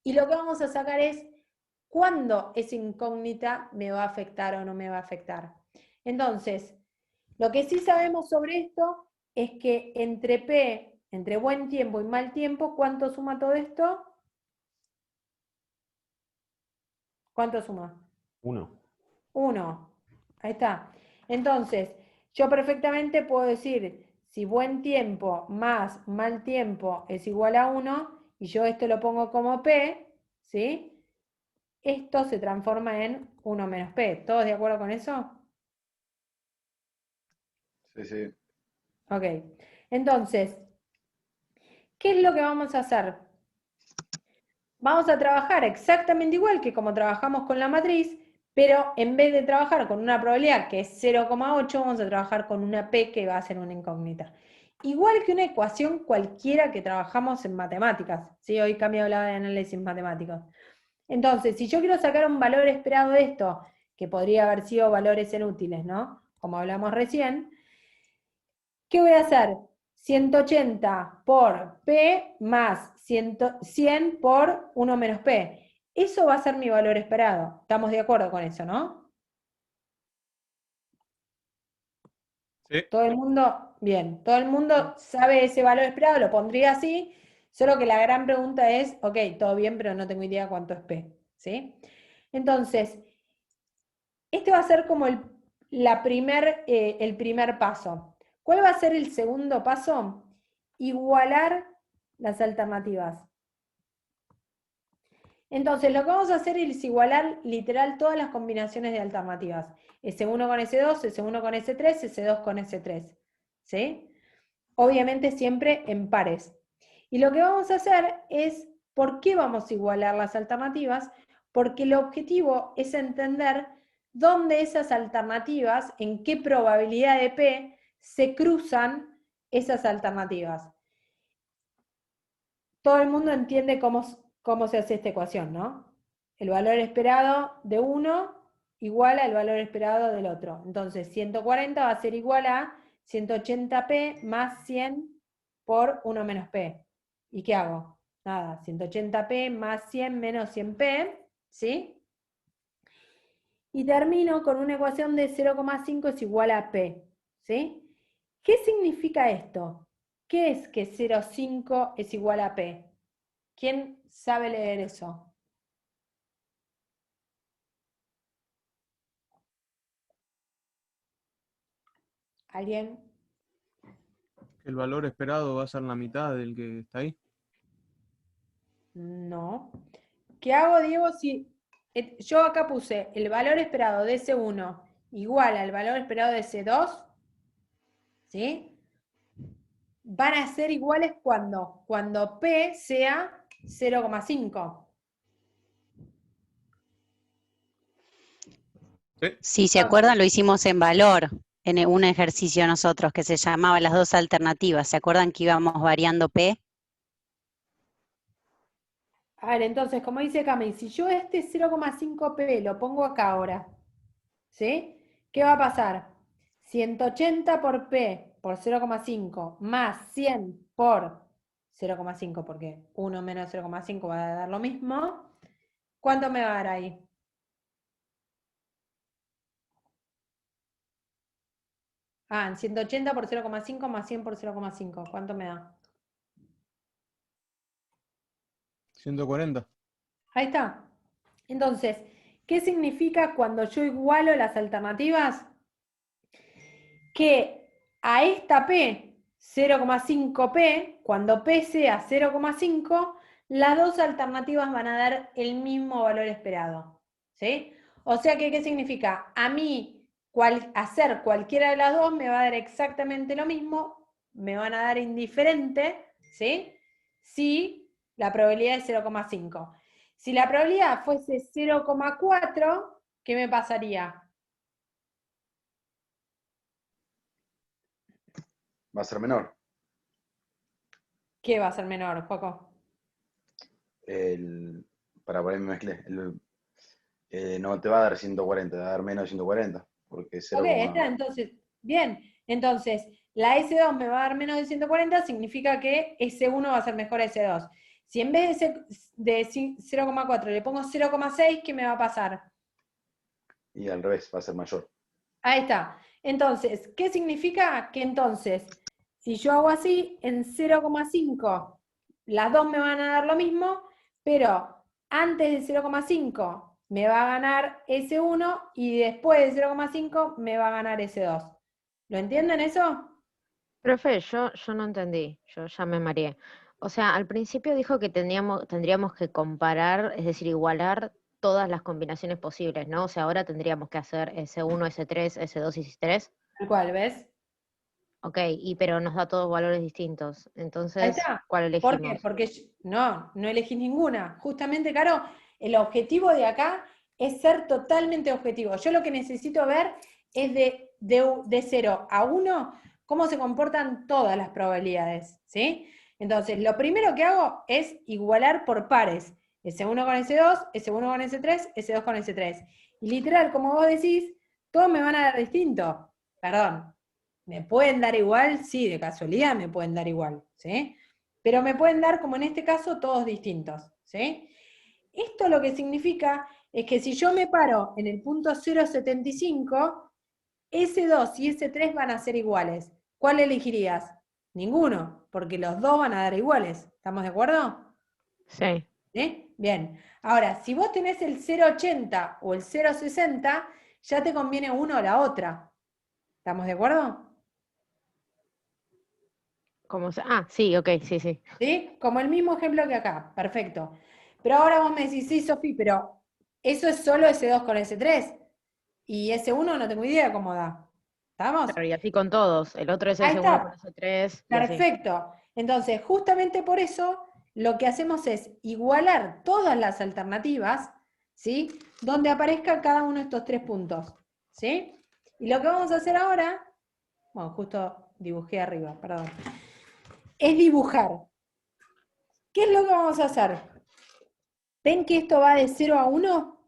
Y lo que vamos a sacar es cuándo esa incógnita me va a afectar o no me va a afectar. Entonces, lo que sí sabemos sobre esto es que entre P, entre buen tiempo y mal tiempo, ¿cuánto suma todo esto? ¿Cuánto suma? 1. 1. Ahí está. Entonces, yo perfectamente puedo decir, si buen tiempo más mal tiempo es igual a 1, y yo esto lo pongo como P, ¿sí? Esto se transforma en 1 menos P. ¿Todos de acuerdo con eso? Sí, sí. Ok. Entonces, ¿qué es lo que vamos a hacer? Vamos a trabajar exactamente igual que como trabajamos con la matriz, pero en vez de trabajar con una probabilidad que es 0,8, vamos a trabajar con una P que va a ser una incógnita. Igual que una ecuación cualquiera que trabajamos en matemáticas. ¿Sí? Hoy cambio hablaba de análisis matemáticos. Entonces, si yo quiero sacar un valor esperado de esto, que podría haber sido valores inútiles, ¿no? Como hablamos recién, ¿qué voy a hacer? 180 por P más 100 por 1 menos P. Eso va a ser mi valor esperado. ¿Estamos de acuerdo con eso, no? Sí. Todo el mundo, bien, todo el mundo sabe ese valor esperado, lo pondría así, solo que la gran pregunta es, ok, todo bien, pero no tengo idea cuánto es P, ¿sí? Entonces, este va a ser como el primer paso. ¿Cuál va a ser el segundo paso? Igualar las alternativas. Entonces, lo que vamos a hacer es igualar literal todas las combinaciones de alternativas. S1 con S2, S1 con S3, S2 con S3. ¿Sí? Obviamente siempre en pares. Y lo que vamos a hacer es, ¿por qué vamos a igualar las alternativas? Porque el objetivo es entender dónde esas alternativas, en qué probabilidad de P se cruzan esas alternativas. Todo el mundo entiende cómo se hace esta ecuación, ¿no? El valor esperado de uno igual al valor esperado del otro. Entonces, 140 va a ser igual a 180p más 100 por 1 menos p. ¿Y qué hago? Nada, 180p más 100 menos 100p, ¿sí? Y termino con una ecuación de 0,5 es igual a p, ¿sí? ¿Qué significa esto? ¿Qué es que 0,5 es igual a p? ¿Quién sabe leer eso? ¿Alguien? El valor esperado va a ser la mitad del que está ahí. No. ¿Qué hago, Diego, si yo acá puse el valor esperado de S1 igual al valor esperado de S2? ¿Sí? Van a ser iguales cuando P sea 0,5. Sí. Si se acuerdan, lo hicimos en valor, en un ejercicio nosotros que se llamaba las dos alternativas. ¿Se acuerdan que íbamos variando P? A ver, entonces, como dice Cami, si yo este 0,5P lo pongo acá ahora, ¿sí? ¿Qué va a pasar? 180 por P por 0,5 más 100 por 0,5, porque 1 menos 0,5 va a dar lo mismo. ¿Cuánto me va a dar ahí? Ah, 180 por 0,5 más 100 por 0,5. ¿Cuánto me da? 140. Ahí está. Entonces, ¿qué significa cuando yo igualo las alternativas? Que a esta P, 0,5P, cuando P sea 0,5, las dos alternativas van a dar el mismo valor esperado. ¿Sí? O sea que, ¿qué significa? A mí, hacer cualquiera de las dos me va a dar exactamente lo mismo, me van a dar indiferente, ¿sí? Si la probabilidad es 0,5. Si la probabilidad fuese 0,4, ¿qué me pasaría? Va a ser menor. ¿Qué va a ser menor, Joaco? Para ponerme mezclé. No te va a dar 140, te va a dar menos de 140. Porque Ok, 0, está, entonces, bien. Entonces, la S2 me va a dar menos de 140, significa que S1 va a ser mejor a S2. Si en vez de 0,4 le pongo 0,6, ¿qué me va a pasar? y al revés, va a ser mayor. Ahí está. Entonces, ¿qué significa? Que entonces, si yo hago así, en 0,5, las dos me van a dar lo mismo, pero antes de 0,5 me va a ganar S1 y después de 0,5 me va a ganar S2. ¿Lo entienden eso? Profe, yo no entendí, yo ya me mareé. O sea, al principio dijo que tendríamos que comparar, es decir, igualar todas las combinaciones posibles, ¿no? O sea, ahora tendríamos que hacer S1, S3, S2 y S3. Tal cual, ¿ves? Ok, pero nos da todos valores distintos. Ahí Entonces, está. ¿cuál ¿Por qué? elegimos? Porque no elegís ninguna. Justamente, Caro, el objetivo de acá es ser totalmente objetivo. Yo lo que necesito ver es de 0 a 1 cómo se comportan todas las probabilidades, ¿sí? Entonces, lo primero que hago es igualar por pares. S1 con S2, S1 con S3, S2 con S3. Y literal, como vos decís, todos me van a dar distinto. Perdón. ¿Me pueden dar igual? Sí, de casualidad me pueden dar igual, ¿sí? Pero me pueden dar, como en este caso, todos distintos, ¿sí? Esto lo que significa es que si yo me paro en el punto 0,75, S2 y S3 van a ser iguales. ¿Cuál elegirías? Ninguno, porque los dos van a dar iguales. ¿Estamos de acuerdo? Sí. ¿Sí? Bien. Ahora, si vos tenés el 0,80 o el 0,60, ya te conviene uno o la otra. ¿Estamos de acuerdo? Sí, ok, sí, sí. ¿Sí? Como el mismo ejemplo que acá, perfecto. Pero ahora vos me decís, sí, Sofi, pero eso es solo S2 con S3. Y S1 no tengo idea cómo da. ¿Estamos? Claro, y así con todos. El otro es Ahí S1 con está, S3 y así. perfecto. Entonces, justamente por eso, lo que hacemos es igualar todas las alternativas, ¿sí? Donde aparezca cada uno de estos tres puntos, ¿sí? Y lo que vamos a hacer ahora, bueno, justo dibujé arriba, perdón, es dibujar. ¿Qué es lo que vamos a hacer? ¿Ven que esto va de 0 a 1?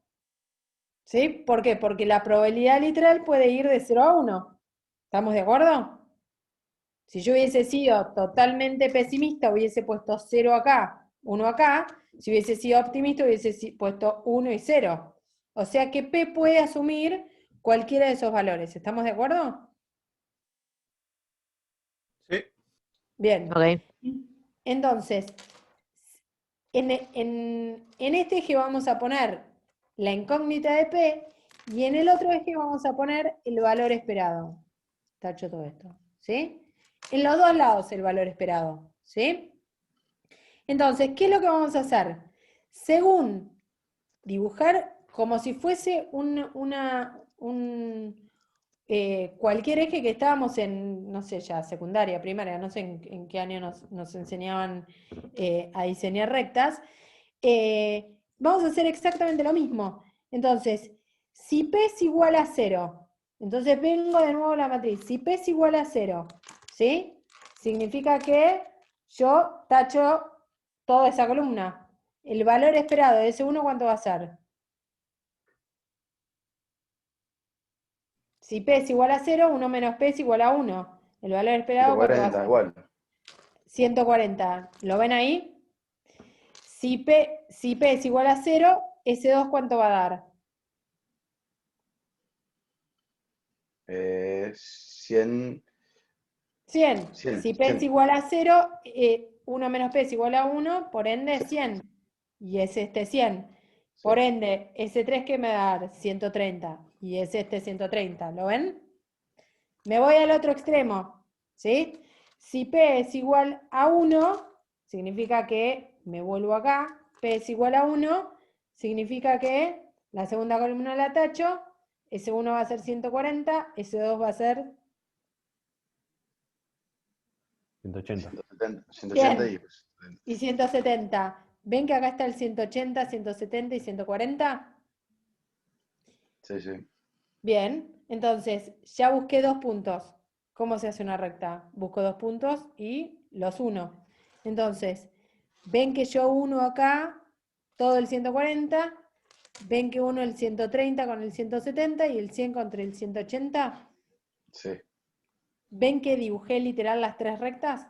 ¿Sí? ¿Por qué? Porque la probabilidad literal puede ir de 0 a 1. ¿Estamos de acuerdo? Si yo hubiese sido totalmente pesimista, hubiese puesto 0 acá, 1 acá. Si hubiese sido optimista, hubiese puesto 1 y 0. O sea que P puede asumir cualquiera de esos valores. ¿Estamos de acuerdo? Sí. Bien. Ok. Entonces, en este eje vamos a poner la incógnita de P y en el otro eje vamos a poner el valor esperado. Tacho todo esto, ¿sí? En los dos lados el valor esperado, ¿sí? Entonces, ¿qué es lo que vamos a hacer? Según dibujar como si fuese cualquier eje que estábamos en, no sé, ya secundaria, primaria, no sé en qué año nos enseñaban a diseñar rectas, vamos a hacer exactamente lo mismo. Entonces, si P es igual a 0, entonces vengo de nuevo a la matriz, si P es igual a 0, ¿sí? Significa que yo tacho toda esa columna. El valor esperado de ese 1, ¿cuánto va a ser? Si P es igual a 0, 1 menos P es igual a 1. El valor esperado, ¿cuánto va a 140, ser? igual. 140. ¿Lo ven ahí? Si P es igual a 0, S2, ¿cuánto va a dar? 100. 100. 100, Si P es 100. igual a 0, 1 menos P es igual a 1, por ende Sí, 100. Y es este 100. sí. Por ende, S3 ¿qué me va a dar? 130. Y es este 130. ¿Lo ven? Me voy al otro extremo, ¿sí? Si P es igual a 1, significa que me vuelvo acá. P es igual a 1, significa que la segunda columna la tacho. S1 va a ser 140, S2 va a ser 180. 180 100 y y 170. ¿Ven que acá está el 180, 170 y 140? sí, sí. Bien, entonces ya busqué 2 puntos. ¿Cómo se hace una recta? Busco 2 puntos y los uno. Entonces, ven que yo uno acá todo el 140, ven que uno el 130 con el 170 y el 100 contra el 180. Sí. ¿Ven que dibujé literal las 3 rectas?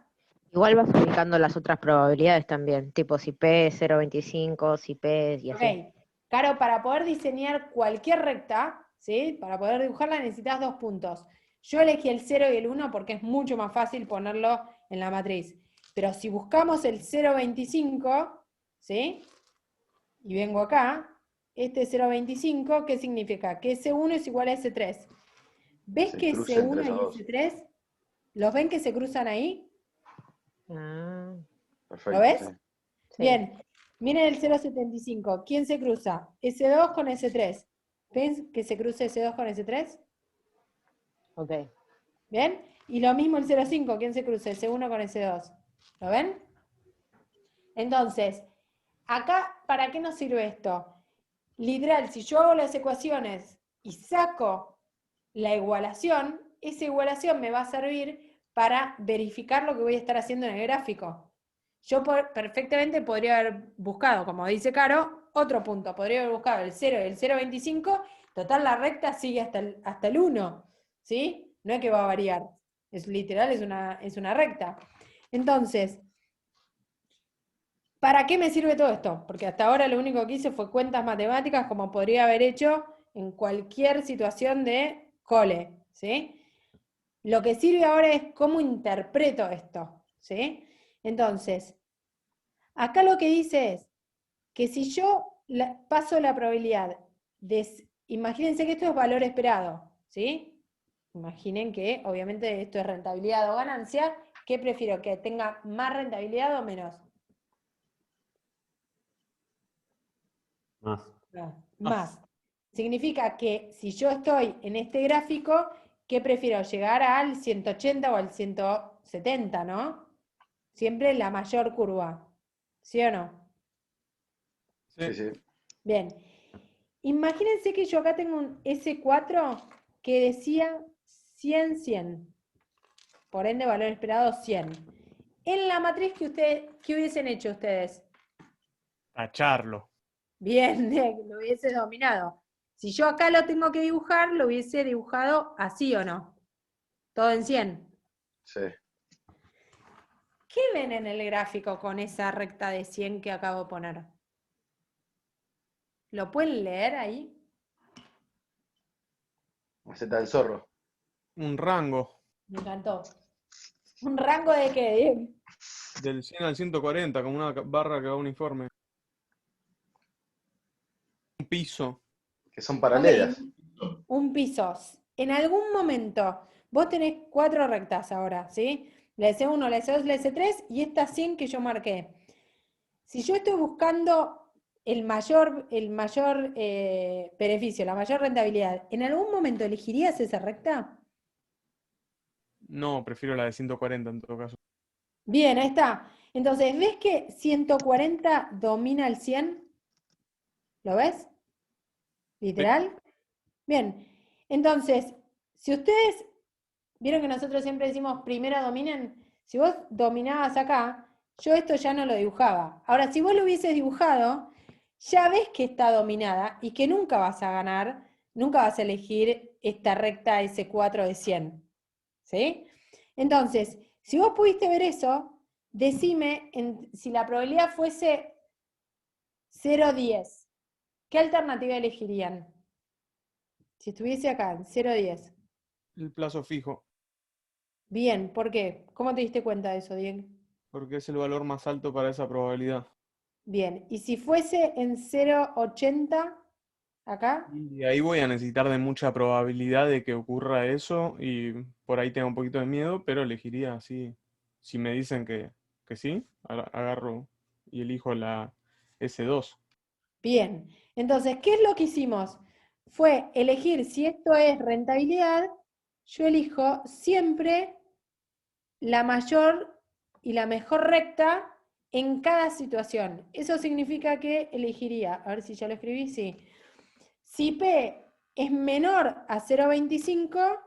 Igual vas ubicando las otras probabilidades también, tipo si P es 0,25, si P es y así. Ok, Caro, para poder diseñar cualquier recta, ¿sí? Para poder dibujarla necesitas 2 puntos. Yo elegí el 0 y el 1 porque es mucho más fácil ponerlo en la matriz. Pero si buscamos el 0,25, ¿sí? Y vengo acá, este 0,25, ¿qué significa? Que S1 es igual a S3. ¿Ves Se que cruza entre S1 esos y dos. S3, los ven que se cruzan ahí? Ah, Perfecto. ¿Lo ves? Sí. Sí. Bien, miren el 0,75. ¿Quién se cruza? S2 con S3. ¿Ven que se cruza S2 con S3? Ok. ¿Bien? Y lo mismo el 0,5. ¿Quién se cruza? S1 con S2. ¿Lo ven? Entonces, acá, ¿para qué nos sirve esto? Literal, si yo hago las ecuaciones y saco la igualación, esa igualación me va a servir para verificar lo que voy a estar haciendo en el gráfico. Yo perfectamente podría haber buscado, como dice Caro, otro punto. Podría haber buscado el 0 y el 0,25. Total, la recta sigue hasta el 1. ¿Sí? No es que va a variar. Es literal, es una recta. Entonces, ¿para qué me sirve todo esto? Porque hasta ahora lo único que hice fue cuentas matemáticas, como podría haber hecho en cualquier situación de cole, ¿sí? Lo que sirve ahora es cómo interpreto esto, ¿sí? Entonces, acá lo que dice es que si yo paso la probabilidad de... Imagínense que esto es valor esperado, ¿sí? Imaginen que obviamente esto es rentabilidad o ganancia. ¿Qué prefiero? ¿Que tenga más rentabilidad o menos? Más. No, más. Significa que si yo estoy en este gráfico, ¿qué prefiero? ¿Llegar al 180 o al 170, no? Siempre la mayor curva. ¿Sí o no? Sí, sí. Bien. Imagínense que yo acá tengo un S4 que decía 100, 100. Por ende, valor esperado 100. En la matriz ¿qué hubiesen hecho ustedes? Tacharlo. Bien, lo hubiese dominado. Si yo acá lo tengo que dibujar, lo hubiese dibujado así o no. Todo en 100. Sí. ¿Qué ven en el gráfico con esa recta de 100 que acabo de poner? ¿Lo pueden leer ahí? Maceta del zorro. Un rango Me encantó. ¿Un rango de qué, Diego? del 100 al 140, como una barra que va uniforme. Un piso. Que son Ok, paralelas. un piso. En algún momento, vos tenés 4 rectas ahora, ¿sí? La S1, la S2, la S3 y esta 100 que yo marqué. Si yo estoy buscando el mayor beneficio, la mayor rentabilidad, ¿en algún momento elegirías esa recta? No, prefiero la de 140 en todo caso. Bien, ahí está. Entonces, ¿ves que 140 domina el 100? ¿Lo ves? ¿Literal? Bien. Entonces, si ustedes vieron que nosotros siempre decimos primero dominen, si vos dominabas acá, yo esto ya no lo dibujaba. Ahora, si vos lo hubieses dibujado, ya ves que está dominada y que nunca vas a ganar, nunca vas a elegir esta recta S4 de 100. ¿Sí? Entonces, si vos pudiste ver eso, decime si la probabilidad fuese 0,10, ¿qué alternativa elegirían? Si estuviese acá, en 0,10. El plazo fijo, Bien, ¿por qué? ¿Cómo te diste cuenta de eso, Diego? porque es el valor más alto para esa probabilidad. Bien, y si fuese en 0,80, acá, Y ahí voy a necesitar de mucha probabilidad de que ocurra eso y por ahí tengo un poquito de miedo, pero elegiría así. Si me dicen que sí, agarro y elijo la S2. bien. Entonces, ¿qué es lo que hicimos? Fue elegir si esto es rentabilidad, yo elijo siempre la mayor y la mejor recta en cada situación. Eso significa que elegiría, a ver si ya lo escribí, sí. Si P es menor a 0,25,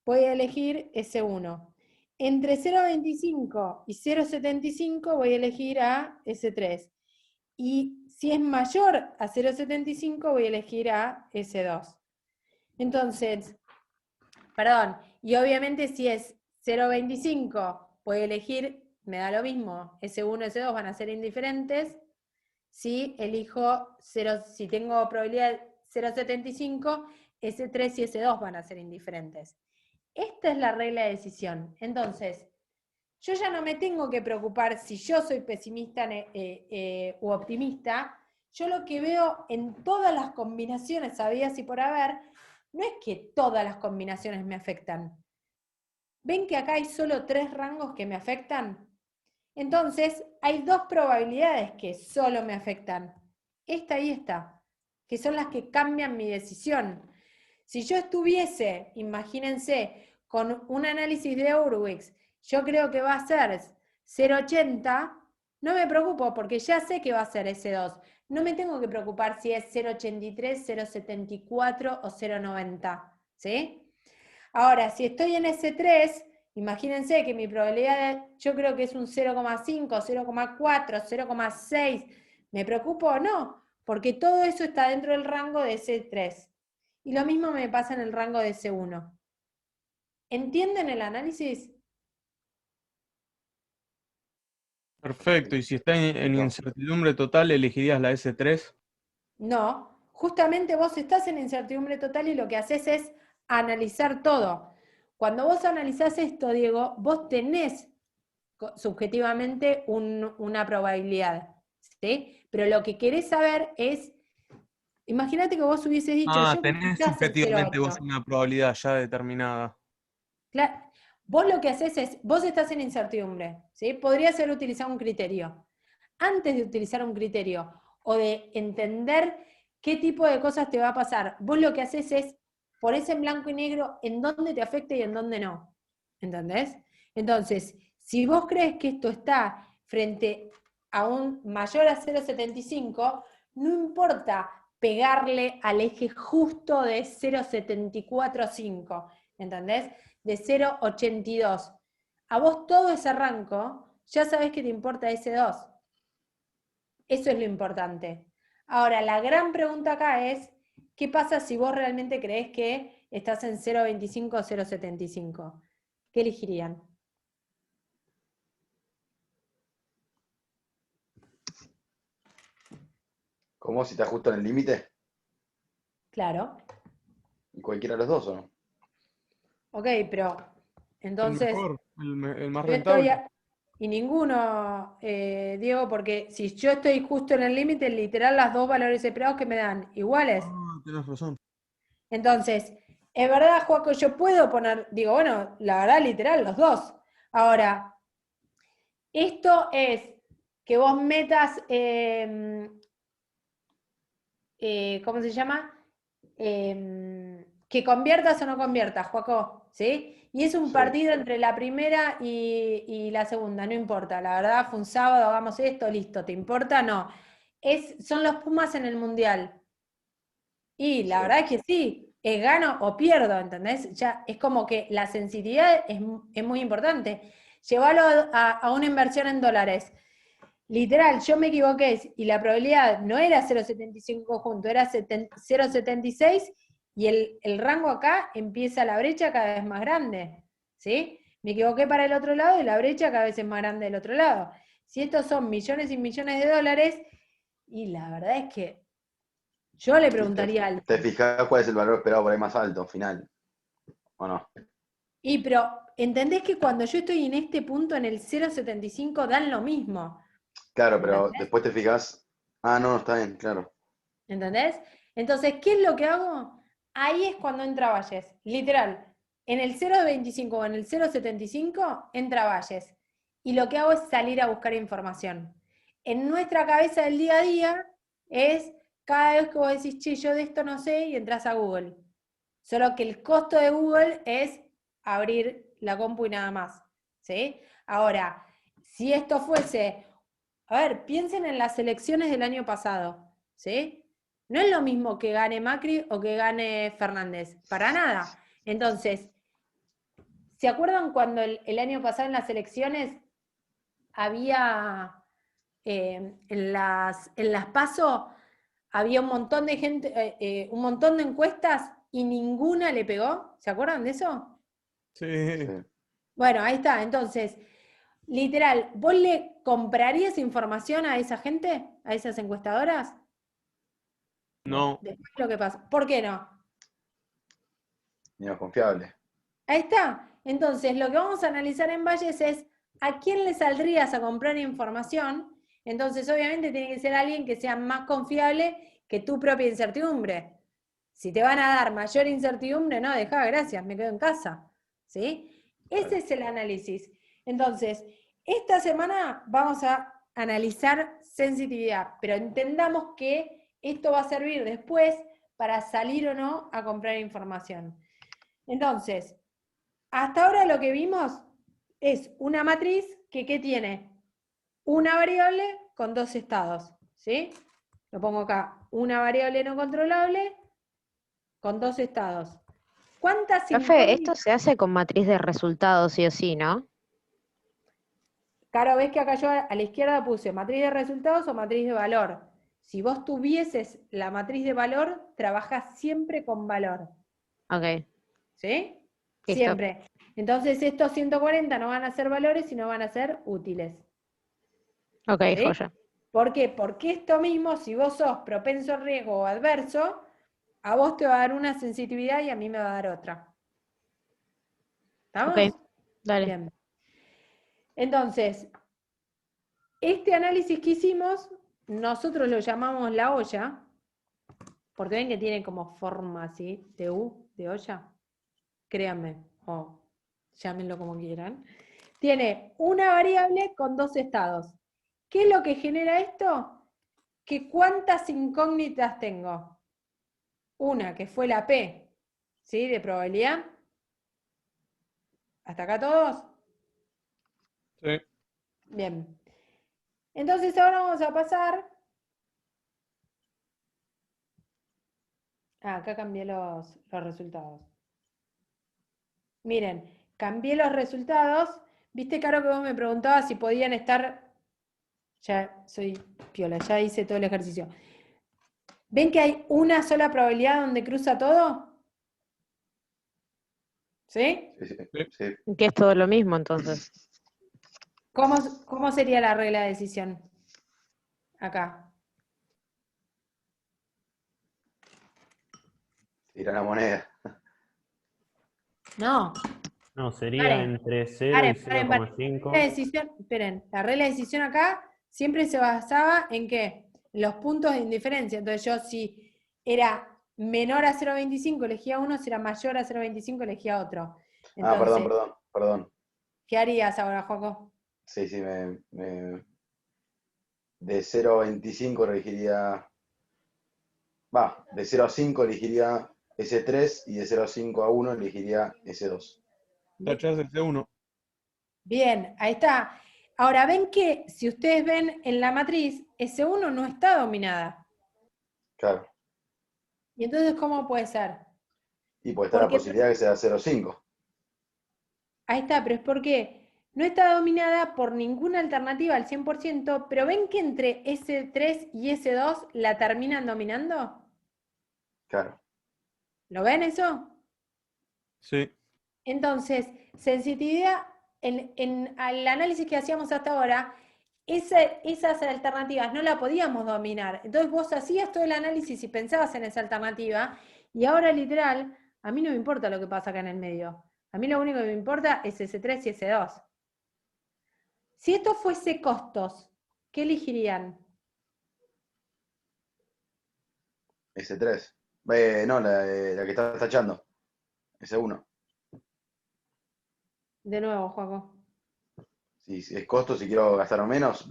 voy a elegir S1. Entre 0,25 y 0,75 voy a elegir a S3. Y si es mayor a 0,75 voy a elegir a S2. Entonces, perdón, y obviamente si es 0,25 voy a elegir, me da lo mismo, S1, S2 van a ser indiferentes. Si elijo 0, si tengo probabilidad 0,75, S3 y S2 van a ser indiferentes. Esta es la regla de decisión. Entonces, yo ya no me tengo que preocupar si yo soy pesimista u optimista. Yo lo que veo en todas las combinaciones habidas y por haber, no es que todas las combinaciones me afectan. ¿Ven que acá hay solo 3 rangos que me afectan? Entonces, hay dos probabilidades que solo me afectan. Esta y esta, que son las que cambian mi decisión. Si yo estuviese, imagínense, con un análisis de Hurwitz, yo creo que va a ser 0,80, no me preocupo porque ya sé que va a ser ese 2. No me tengo que preocupar si es 0,83, 0,74 o 0,90, ¿sí? Ahora, si estoy en ese 3, imagínense que mi probabilidad, yo creo que es un 0,5, 0,4, 0,6. ¿Me preocupo o no? Porque todo eso está dentro del rango de ese 3. Y lo mismo me pasa en el rango de ese 1. ¿Entienden el análisis? Perfecto, y si está en incertidumbre total, ¿elegirías la S3? No, justamente vos estás en incertidumbre total y lo que haces es analizar todo. Cuando vos analizás esto, Diego, vos tenés subjetivamente una probabilidad, ¿sí? Pero lo que querés saber es, imagínate que vos hubieses dicho, yo creo que Tenés estás en subjetivamente vos 0,8. una probabilidad ya determinada. Claro. Vos lo que haces es, vos estás en incertidumbre, ¿sí? Podría ser utilizar un criterio. Antes de utilizar un criterio o de entender qué tipo de cosas te va a pasar, vos lo que haces es, ponés en blanco y negro en dónde te afecta y en dónde no. ¿Entendés? Entonces, si vos crees que esto está frente a un mayor a 0,75, no importa pegarle al eje justo de 0,745, ¿entendés? De 0,82. A vos todo ese rango, ya sabés que te importa ese 2. Eso es lo importante. Ahora, la gran pregunta acá es, ¿qué pasa si vos realmente creés que estás en 0,25 o 0,75? ¿Qué elegirían? ¿Cómo? ¿Si te justo en el límite? Claro. ¿Y cualquiera de los dos o no? Ok, pero El entonces mejor, el más yo estoy... rentable. Y ninguno, Diego, porque si yo estoy justo en el límite, literal las dos valores separados que me dan iguales. Tenés razón. Entonces, es verdad, Joaco, yo puedo poner, digo, bueno, la verdad, literal, los dos. Ahora, esto es que vos metas, ¿cómo se llama? Que conviertas o no conviertas, Joaco, ¿sí? Y es un Sí. partido entre la primera y la segunda, no importa. La verdad, fue un sábado, hagamos esto, listo. ¿Te importa? No. Son los Pumas en el Mundial. Y la Sí. verdad es que sí, gano o pierdo, ¿entendés? Ya es como que la sensibilidad es muy importante. Llevarlo a una inversión en dólares. Literal, yo me equivoqué y la probabilidad no era 0,75 junto, era 0,76 y el rango acá empieza la brecha cada vez más grande, ¿sí? Me equivoqué para el otro lado y la brecha cada vez es más grande del otro lado. Si estos son millones y millones de dólares, y la verdad es que yo le preguntaría al... ¿Te fijas cuál es el valor esperado por ahí más alto, final? ¿O no? Y pero, ¿entendés que cuando yo estoy en este punto, en el 0,75, dan lo mismo? Claro, pero ¿Entendés? después te fijas. Ah, no, está bien, claro. ¿Entendés? Entonces, ¿qué es lo que hago? Ahí es cuando entra Valles. Literal. En el 0,25 o en el 0,75 entra Valles. Y lo que hago es salir a buscar información. En nuestra cabeza del día a día es cada vez que vos decís, che, yo de esto no sé, y entras a Google. Solo que el costo de Google es abrir la compu y nada más. ¿Sí? Ahora, si esto fuese, a ver, piensen en las elecciones del año pasado. ¿Sí? No es lo mismo que gane Macri o que gane Fernández, para nada. Entonces, ¿se acuerdan cuando el año pasado en las elecciones había, en las PASO, había un montón de gente, un montón de encuestas y ninguna le pegó? ¿Se acuerdan de eso? Sí. Bueno, ahí está. Entonces, literal, ¿vos le comprarías información a esa gente, a esas encuestadoras? No. Después lo que pasa. ¿Por qué no? Menos confiable. Ahí está. Entonces, lo que vamos a analizar en Valles es a quién le saldrías a comprar información. Entonces, obviamente, tiene que ser alguien que sea más confiable que tu propia incertidumbre. Si te van a dar mayor incertidumbre, no, dejá, gracias, me quedo en casa. ¿Sí? Ese es el análisis. Entonces, esta semana vamos a analizar sensitividad, pero entendamos que esto va a servir después para salir o no a comprar información. Entonces, hasta ahora lo que vimos es una matriz que ¿qué tiene? Una variable con dos estados, ¿sí? Lo pongo acá, una variable no controlable con dos estados. ¿Cuántas Profe, esto incógnitas? se hace con matriz de resultados, sí o sí, ¿no? Claro, ves que acá yo a la izquierda puse matriz de resultados o matriz de valor. Si vos tuvieses la matriz de valor, trabajás siempre con valor. Ok, ¿Sí? listo. Siempre. Entonces estos 140 no van a ser valores, sino van a ser útiles. Ok, ¿Sí? joya. ¿Por qué? Porque esto mismo, si vos sos propenso al riesgo o adverso, a vos te va a dar una sensitividad y a mí me va a dar otra. ¿Estamos? Ok, dale. Bien. Entonces, este análisis que hicimos, nosotros lo llamamos la olla, porque ven que tiene como forma así, de U, de olla. Créanme, o llámenlo como quieran. Tiene una variable con dos estados. ¿Qué es lo que genera esto? Que cuántas incógnitas tengo. Una, que fue la P, ¿sí? De probabilidad. ¿Hasta acá todos? Sí. Bien. Entonces ahora vamos a pasar. Ah, acá cambié los resultados. Miren, cambié los resultados. Viste, Caro, que vos me preguntabas si podían estar. Ya soy piola, ya hice todo el ejercicio. ¿Ven que hay una sola probabilidad donde cruza todo? ¿Sí? Sí, sí, Sí. sí. Que es todo lo mismo, entonces. ¿Cómo sería la regla de decisión? Acá. Tira la moneda. No. No, sería Paren, entre 0 y paren. La regla de 0,5. decisión, esperen, la regla de decisión acá siempre se basaba en ¿qué? En los puntos de indiferencia. Entonces yo si era menor a 0,25 elegía uno, si era mayor a 0,25 elegía otro. Ah, Entonces, perdón. ¿qué harías ahora, Joaco? Sí, sí, de 0 a 25 elegiría. Va, de 0 a 5 elegiría S3 y de 0 a 5 a 1 elegiría S2. Tachás el C1. Bien, ahí está. Ahora ven que si ustedes ven en la matriz, S1 no está dominada. Claro. ¿Y entonces cómo puede ser? Y pues está la Porque posibilidad que sea 0 a 5. ahí está, pero es porque no está dominada por ninguna alternativa al 100%, pero ven que entre S3 y S2 la terminan dominando. Claro. ¿Lo ven eso? Sí. Entonces, sensitividad, al análisis que hacíamos hasta ahora, esas alternativas no la podíamos dominar. Entonces vos hacías todo el análisis y pensabas en esa alternativa, y ahora literal, a mí no me importa lo que pasa acá en el medio. A mí lo único que me importa es S3 y S2. Si esto fuese costos, ¿qué elegirían? S3. No, la que estás tachando. S1. De nuevo, Joaco. Si es costo, si quiero gastar menos.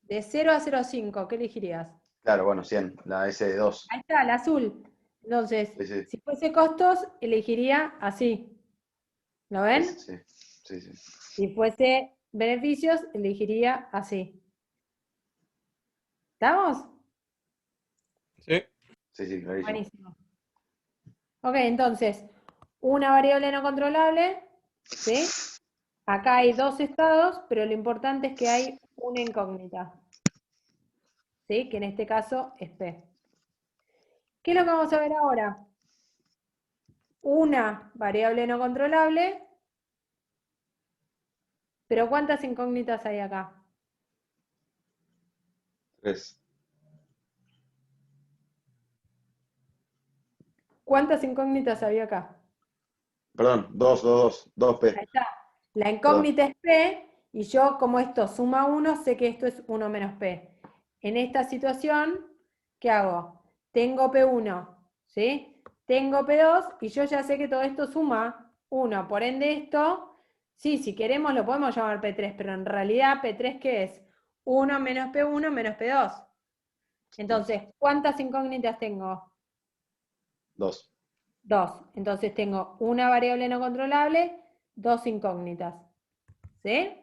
De 0 a 0,5, ¿qué elegirías? Claro, bueno, 100. La S2. Ahí está, el azul. Entonces, Sí, sí. si fuese costos, elegiría así. ¿Lo ven? Sí, sí, sí. Si fuese beneficios, elegiría así. ¿Estamos? Sí. Sí, sí, clarísimo. Buenísimo. Ok, entonces, una variable no controlable, ¿sí? Acá hay dos estados, pero lo importante es que hay una incógnita, ¿sí? Que en este caso es P. ¿Qué es lo que vamos a ver ahora? Una variable no controlable, pero ¿cuántas incógnitas hay acá? 3. ¿Cuántas incógnitas había acá? Perdón, 2P. Ahí está. La Perdón. incógnita es P, y yo, como esto suma 1, sé que esto es 1 menos P. En esta situación, ¿qué hago? Tengo P1, ¿sí? Tengo P2, y yo ya sé que todo esto suma 1, por ende esto, sí, si queremos lo podemos llamar P3, pero en realidad P3 ¿qué es? 1 menos P1 menos P2. Entonces, ¿cuántas incógnitas tengo? 2. 2. Entonces tengo una variable no controlable, 2 incógnitas. ¿Sí?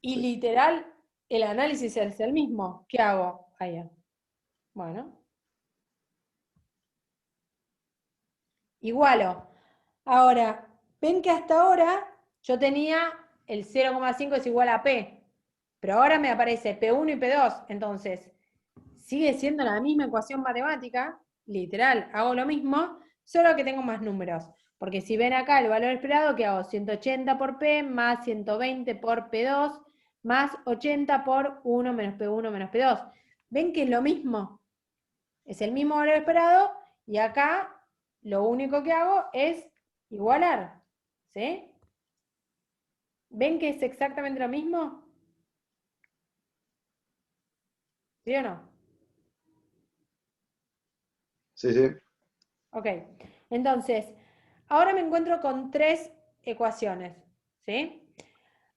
Y Sí. literal, el análisis es el mismo. ¿Qué hago? Allá. Bueno. Igualo. Ahora, ven que hasta ahora yo tenía el 0,5 es igual a P, pero ahora me aparece P1 y P2, entonces sigue siendo la misma ecuación matemática, literal, hago lo mismo, solo que tengo más números, porque si ven acá el valor esperado, ¿qué hago? 180 por P más 120 por P2 más 80 por 1 menos P1 menos P2. ¿Ven que es lo mismo? Es el mismo valor esperado y acá lo único que hago es igualar, ¿sí? ¿Ven que es exactamente lo mismo? ¿Sí o no? Sí, sí. Ok, entonces, ahora me encuentro con 3 ecuaciones, ¿sí?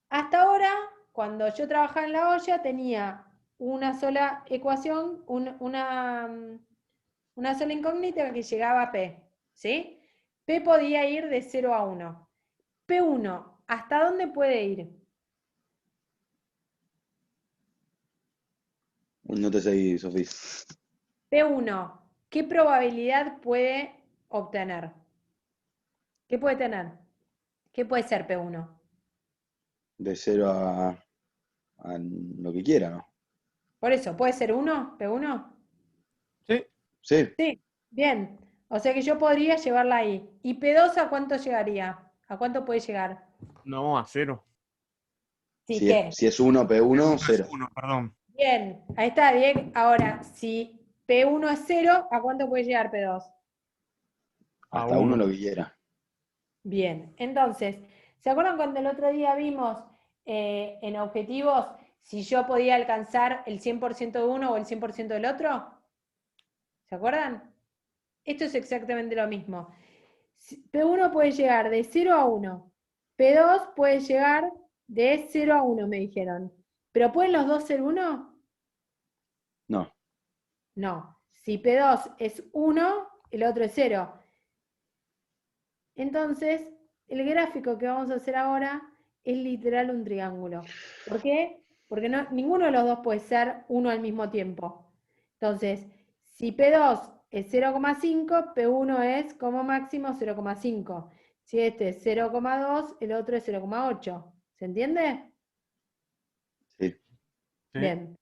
Hasta ahora, cuando yo trabajaba en la olla, tenía una sola ecuación, una sola incógnita que llegaba a P, ¿sí? P podía ir de 0 a 1. P1, ¿hasta dónde puede ir? No te seguí, Sofía. P1, ¿qué probabilidad puede obtener? ¿Qué puede tener? ¿Qué puede ser P1? De 0 a lo que quiera, ¿no? Por eso, ¿puede ser 1? ¿P1? Sí, Sí. Sí, bien. O sea que yo podría llevarla ahí. ¿Y P2 a cuánto llegaría? ¿A cuánto puede llegar? no, a 0. Sí, ¿qué? Si es 1, P1, P1 es 0. 1, perdón. Bien, ahí está, bien. Ahora, si P1 es 0, ¿a cuánto puede llegar P2? A Hasta 1 1. lo que quiera. Bien, entonces, ¿se acuerdan cuando el otro día vimos en objetivos si yo podía alcanzar el 100% de uno o el 100% del otro? ¿Se acuerdan? Esto es exactamente lo mismo. P1 puede llegar de 0 a 1. P2 puede llegar de 0 a 1, me dijeron. ¿Pero pueden los dos ser 1? No. No. Si P2 es 1, el otro es 0. Entonces, el gráfico que vamos a hacer ahora es literal un triángulo. ¿Por qué? Porque ninguno de los dos puede ser 1 al mismo tiempo. Entonces, si P2 es 0,5, P1 es como máximo 0,5. Si este es 0,2, el otro es 0,8. ¿Se entiende? Sí. Sí. Bien.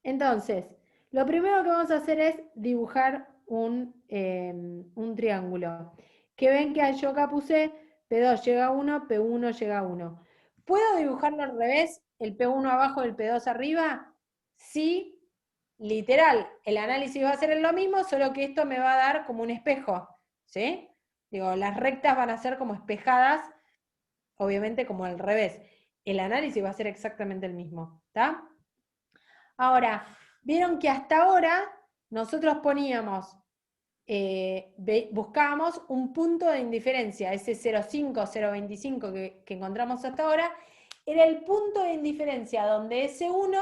Entonces, lo primero que vamos a hacer es dibujar un triángulo. Que ven que yo acá puse P2 llega a 1, P1 llega a 1. ¿Puedo dibujarlo al revés? ¿El P1 abajo y el P2 arriba? Sí, literal. El análisis va a ser lo mismo, solo que esto me va a dar como un espejo. ¿Sí? Digo, las rectas van a ser como espejadas, obviamente como al revés. El análisis va a ser exactamente el mismo. ¿Está? Ahora, vieron que hasta ahora nosotros poníamos, buscábamos un punto de indiferencia, ese 0,5, 0,25 que encontramos hasta ahora, era el punto de indiferencia donde ese 1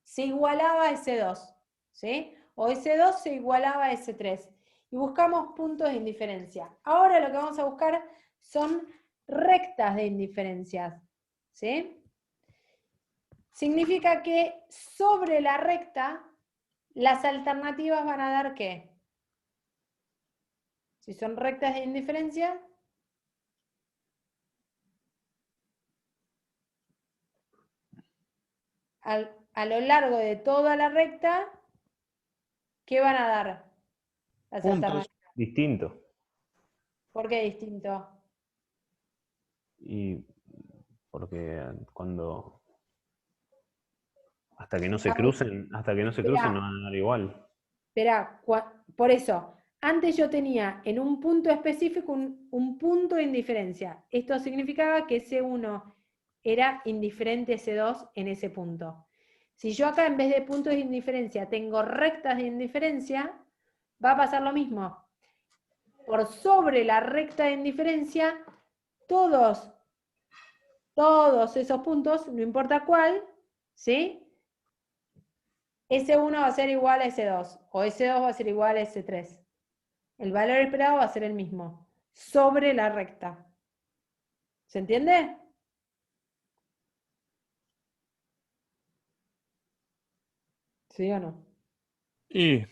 se igualaba a ese 2, ¿sí? O ese 2 se igualaba a ese 3. Y buscamos puntos de indiferencia. Ahora lo que vamos a buscar son rectas de indiferencias, ¿sí? Significa que sobre la recta, las alternativas van a dar ¿qué? Si son rectas de indiferencia, a lo largo de toda la recta, ¿qué van a dar las Puntos. alternativas? Distinto. ¿Por qué distinto? Y porque cuando hasta que no se Ah, crucen no van a dar igual. Esperá, por eso, antes yo tenía en un punto específico un punto de indiferencia. Esto significaba que ese 1 era indiferente a ese 2 en ese punto. Si yo acá en vez de puntos de indiferencia tengo rectas de indiferencia, va a pasar lo mismo. por sobre la recta de indiferencia todos esos puntos, no importa cuál, ¿sí? S1 va a ser igual a S2, o S2 va a ser igual a S3. El valor esperado va a ser el mismo, sobre la recta. ¿Se entiende? ¿Sí o no? Y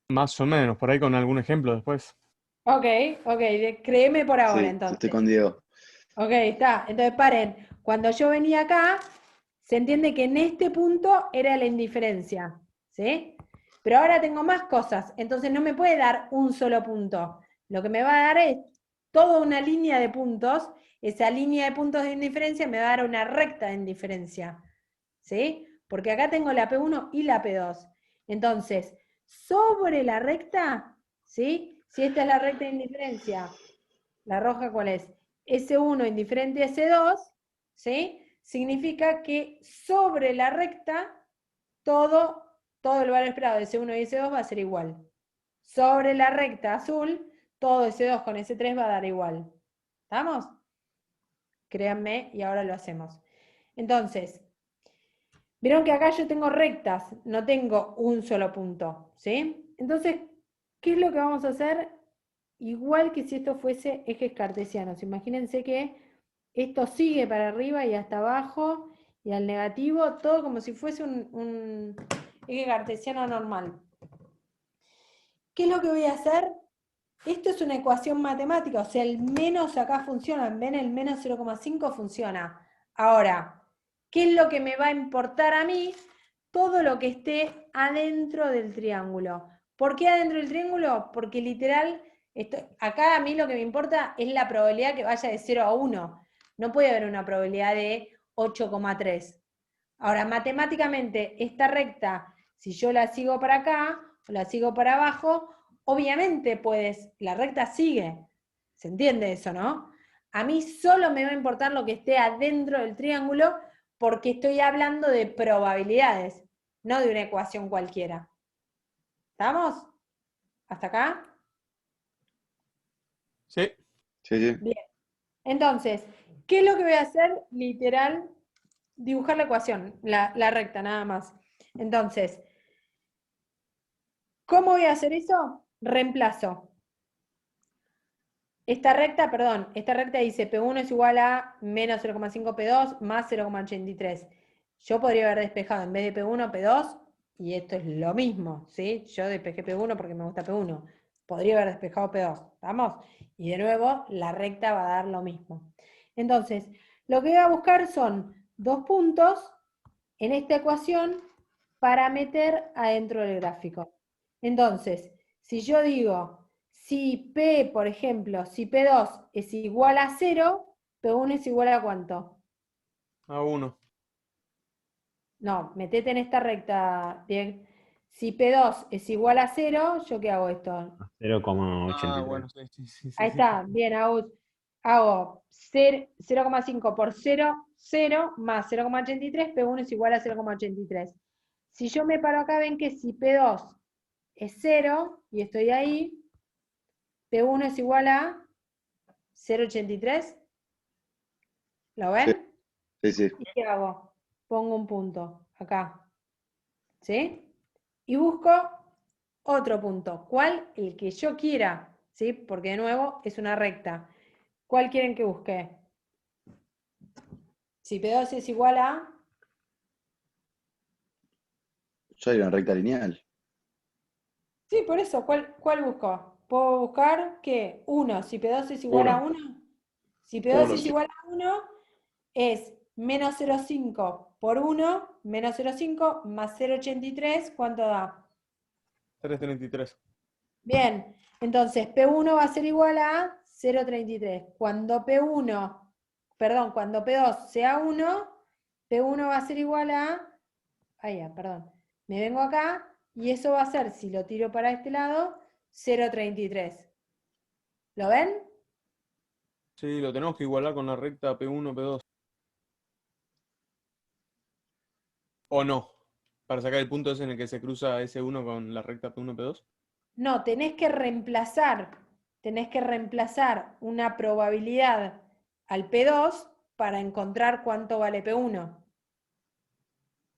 más o menos, por ahí con algún ejemplo después. Ok, créeme por ahora Sí, entonces. estoy con Diego. Ok, está. Entonces paren. Cuando yo venía acá, se entiende que en este punto era la indiferencia, ¿sí? Pero ahora tengo más cosas, entonces no me puede dar un solo punto. Lo que me va a dar es toda una línea de puntos. Esa línea de puntos de indiferencia me va a dar una recta de indiferencia, ¿sí? Porque acá tengo la P1 y la P2. Entonces, sobre la recta, ¿sí? Si esta es la recta de indiferencia, ¿la roja cuál es? S1 indiferente a S2, ¿sí? Significa que sobre la recta todo el valor esperado de S1 y S2 va a ser igual. Sobre la recta azul, todo S2 con S3 va a dar igual. ¿Estamos? Créanme, y ahora lo hacemos. Entonces, vieron que acá yo tengo rectas, no tengo un solo punto, ¿sí? Entonces, ¿qué es lo que vamos a hacer? Igual que si esto fuese ejes cartesianos. Imagínense que esto sigue para arriba y hasta abajo, y al negativo, todo como si fuese un eje cartesiano normal. ¿Qué es lo que voy a hacer? Esto es una ecuación matemática, o sea, el menos acá funciona, ven, el menos 0,5 funciona. Ahora, ¿qué es lo que me va a importar a mí? Todo lo que esté adentro del triángulo. ¿Por qué adentro del triángulo? Porque literal, acá a mí lo que me importa es la probabilidad que vaya de 0 a 1. No puede haber una probabilidad de 8,3. Ahora, matemáticamente, esta recta, si yo la sigo para acá o la sigo para abajo, obviamente la recta sigue. ¿Se entiende eso, no? A mí solo me va a importar lo que esté adentro del triángulo porque estoy hablando de probabilidades, no de una ecuación cualquiera. ¿Estamos? ¿Hasta acá? Sí. Sí, sí. Bien. Entonces, ¿qué es lo que voy a hacer? Literal, dibujar la ecuación, la recta, nada más. Entonces, ¿cómo voy a hacer eso? Reemplazo. Esta recta dice P1 es igual a menos 0,5 P2 más 0,83. Yo podría haber despejado en vez de P1, P2, y esto es lo mismo, ¿sí? Yo despejé P1 porque me gusta P1. Podría haber despejado P2, ¿estamos? Y de nuevo, la recta va a dar lo mismo. Entonces, lo que voy a buscar son dos puntos en esta ecuación para meter adentro del gráfico. Entonces, si yo digo, si P, por ejemplo, si P2 es igual a 0, P1 es igual a ¿cuánto? A 1. No, metete en esta recta, bien. Si P2 es igual a 0, ¿yo qué hago esto? 0,83. Bueno, sí. Ahí está, bien, hago 0,5 por 0, 0 más 0,83, P1 es igual a 0,83. Si yo me paro acá, ven que si P2 es 0, y estoy ahí, P1 es igual a 0,83. ¿Lo ven? Sí. ¿Y qué hago? Pongo un punto acá. ¿Sí? Y busco otro punto. ¿Cuál? El que yo quiera. ¿Sí? Porque de nuevo es una recta. ¿Cuál quieren que busque? Si P2 es igual a... Yo hay una recta lineal. Sí, por eso, ¿cuál busco? Puedo buscar que 1, si P2 es igual a 1. 1, si P2 1, es sí. igual a 1, es menos 0,5 por 1, menos 0,5 más 0,83, ¿cuánto da? 3,33. Bien, entonces P1 va a ser igual a 0,33. Cuando P2 sea 1, P1 va a ser igual a... me vengo acá y eso va a ser, si lo tiro para este lado, 0,33. ¿Lo ven? Sí, lo tenemos que igualar con la recta P1, P2. ¿O no? Para sacar el punto ese en el que se cruza S1 con la recta P1, P2. No, tenés que reemplazar tenés que reemplazar una probabilidad al P2 para encontrar cuánto vale P1.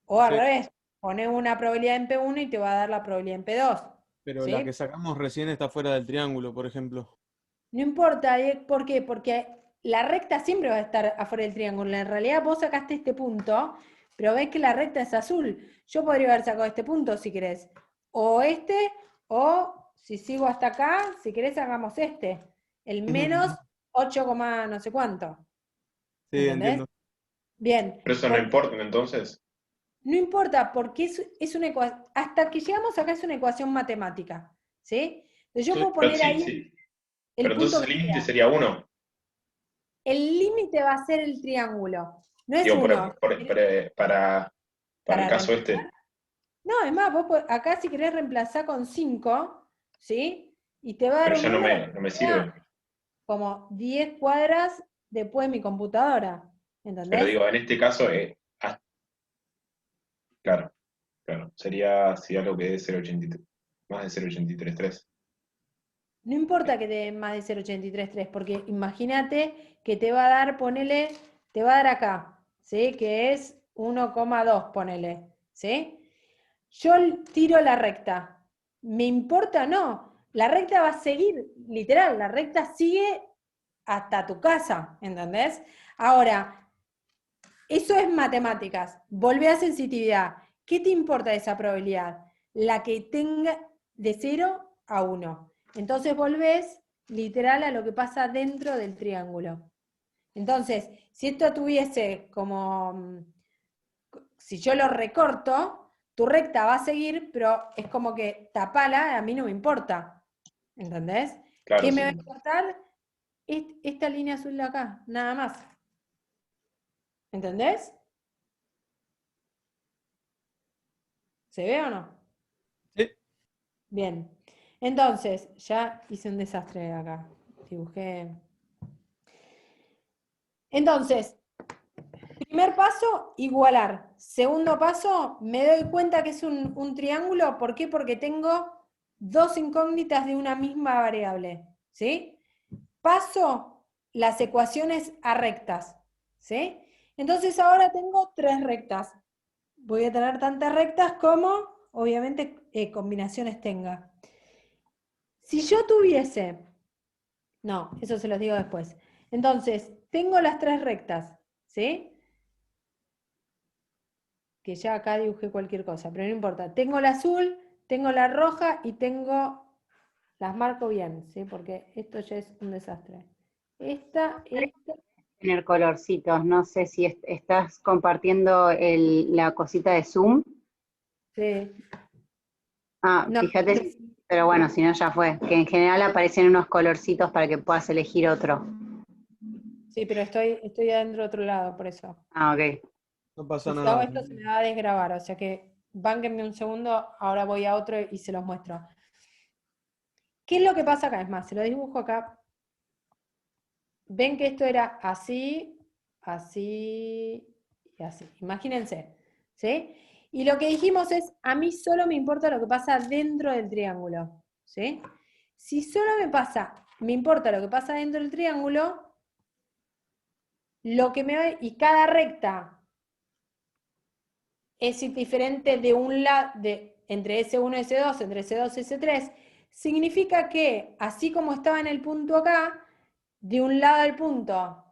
O al Sí. revés, pones una probabilidad en P1 y te va a dar la probabilidad en P2. Pero ¿sí? la que sacamos recién está fuera del triángulo, por ejemplo. No importa, ¿por qué? Porque la recta siempre va a estar afuera del triángulo. En realidad vos sacaste este punto, pero ves que la recta es azul. Yo podría haber sacado este punto si querés. O este, o si sigo hasta acá, si querés hagamos este. El menos 8, no sé cuánto. Sí, ¿Entendés? entiendo. Bien. Pero eso no importa, entonces. No importa, porque es una ecuación, hasta que llegamos acá es una ecuación matemática, ¿sí? Entonces yo Sí, puedo Pero poner sí, ahí sí. el Pero punto entonces que el límite sea. sería 1. El límite va a ser el triángulo, no es Digo, 1. para el caso reemplazar. No, es más, vos acá si querés reemplazar con 5, ¿sí? Y te va a dar pero un ya no número me que sea sirve. como 10 cuadras después de mi computadora, Pero ¿entendés? digo, en este caso, claro, sería lo que es 0,83, más de 0,833. No importa que te dé más de 0,833, porque imagínate que te va a dar, ponele, te va a dar acá, ¿sí? Que es 1,2, ponele, ¿sí? Yo tiro la recta. ¿Me importa? No. La recta va a seguir, literal, la recta sigue hasta tu casa, ¿entendés? Ahora, eso es matemáticas. Volvé a sensitividad. ¿Qué te importa de esa probabilidad? La que tenga de 0 a 1. Entonces volvés literal a lo que pasa dentro del triángulo. Entonces, si esto tuviese como, si yo lo recorto, tu recta va a seguir, pero es como que tapala, a mí no me importa. ¿Entendés? Claro, ¿Qué me va a sí. importar? Esta línea azul de acá, nada más. ¿Entendés? ¿Se ve o no? Sí. Bien. Entonces, ya hice un desastre acá. Dibujé. Entonces, primer paso, igualar. Segundo paso, me doy cuenta que es un triángulo. ¿Por qué? Porque tengo dos incógnitas de una misma variable. ¿Sí? Paso las ecuaciones a rectas. ¿Sí? Entonces ahora tengo 3 rectas. Voy a tener tantas rectas como, obviamente, combinaciones tenga. Si yo tuviese, no, eso se los digo después. Entonces, tengo las 3 rectas, ¿sí? Que ya acá dibujé cualquier cosa, pero no importa. Tengo la azul, tengo la roja y tengo, las marco bien, ¿sí? Porque esto ya es un desastre. Esta. Tener colorcitos, no sé si estás compartiendo la cosita de Zoom. Sí. Ah, No, fíjate, pero bueno, si no ya fue, que en general aparecen unos colorcitos para que puedas elegir otro. sí, pero estoy adentro de otro lado, por eso. Ah, ok. No pasa Y si hago nada. esto se me va a desgrabar, o sea que bánquenme un segundo, ahora voy a otro y se los muestro. ¿Qué es lo que pasa acá? Es más, se lo dibujo acá. Ven que esto era así, así y así. Imagínense, ¿sí? Y lo que dijimos es, a mí solo me importa lo que pasa dentro del triángulo, ¿sí? Si solo me importa lo que pasa dentro del triángulo, lo que y cada recta es diferente de un lado, entre S1 y S2, entre S2 y S3, significa que, así como estaba en el punto acá, de un lado del punto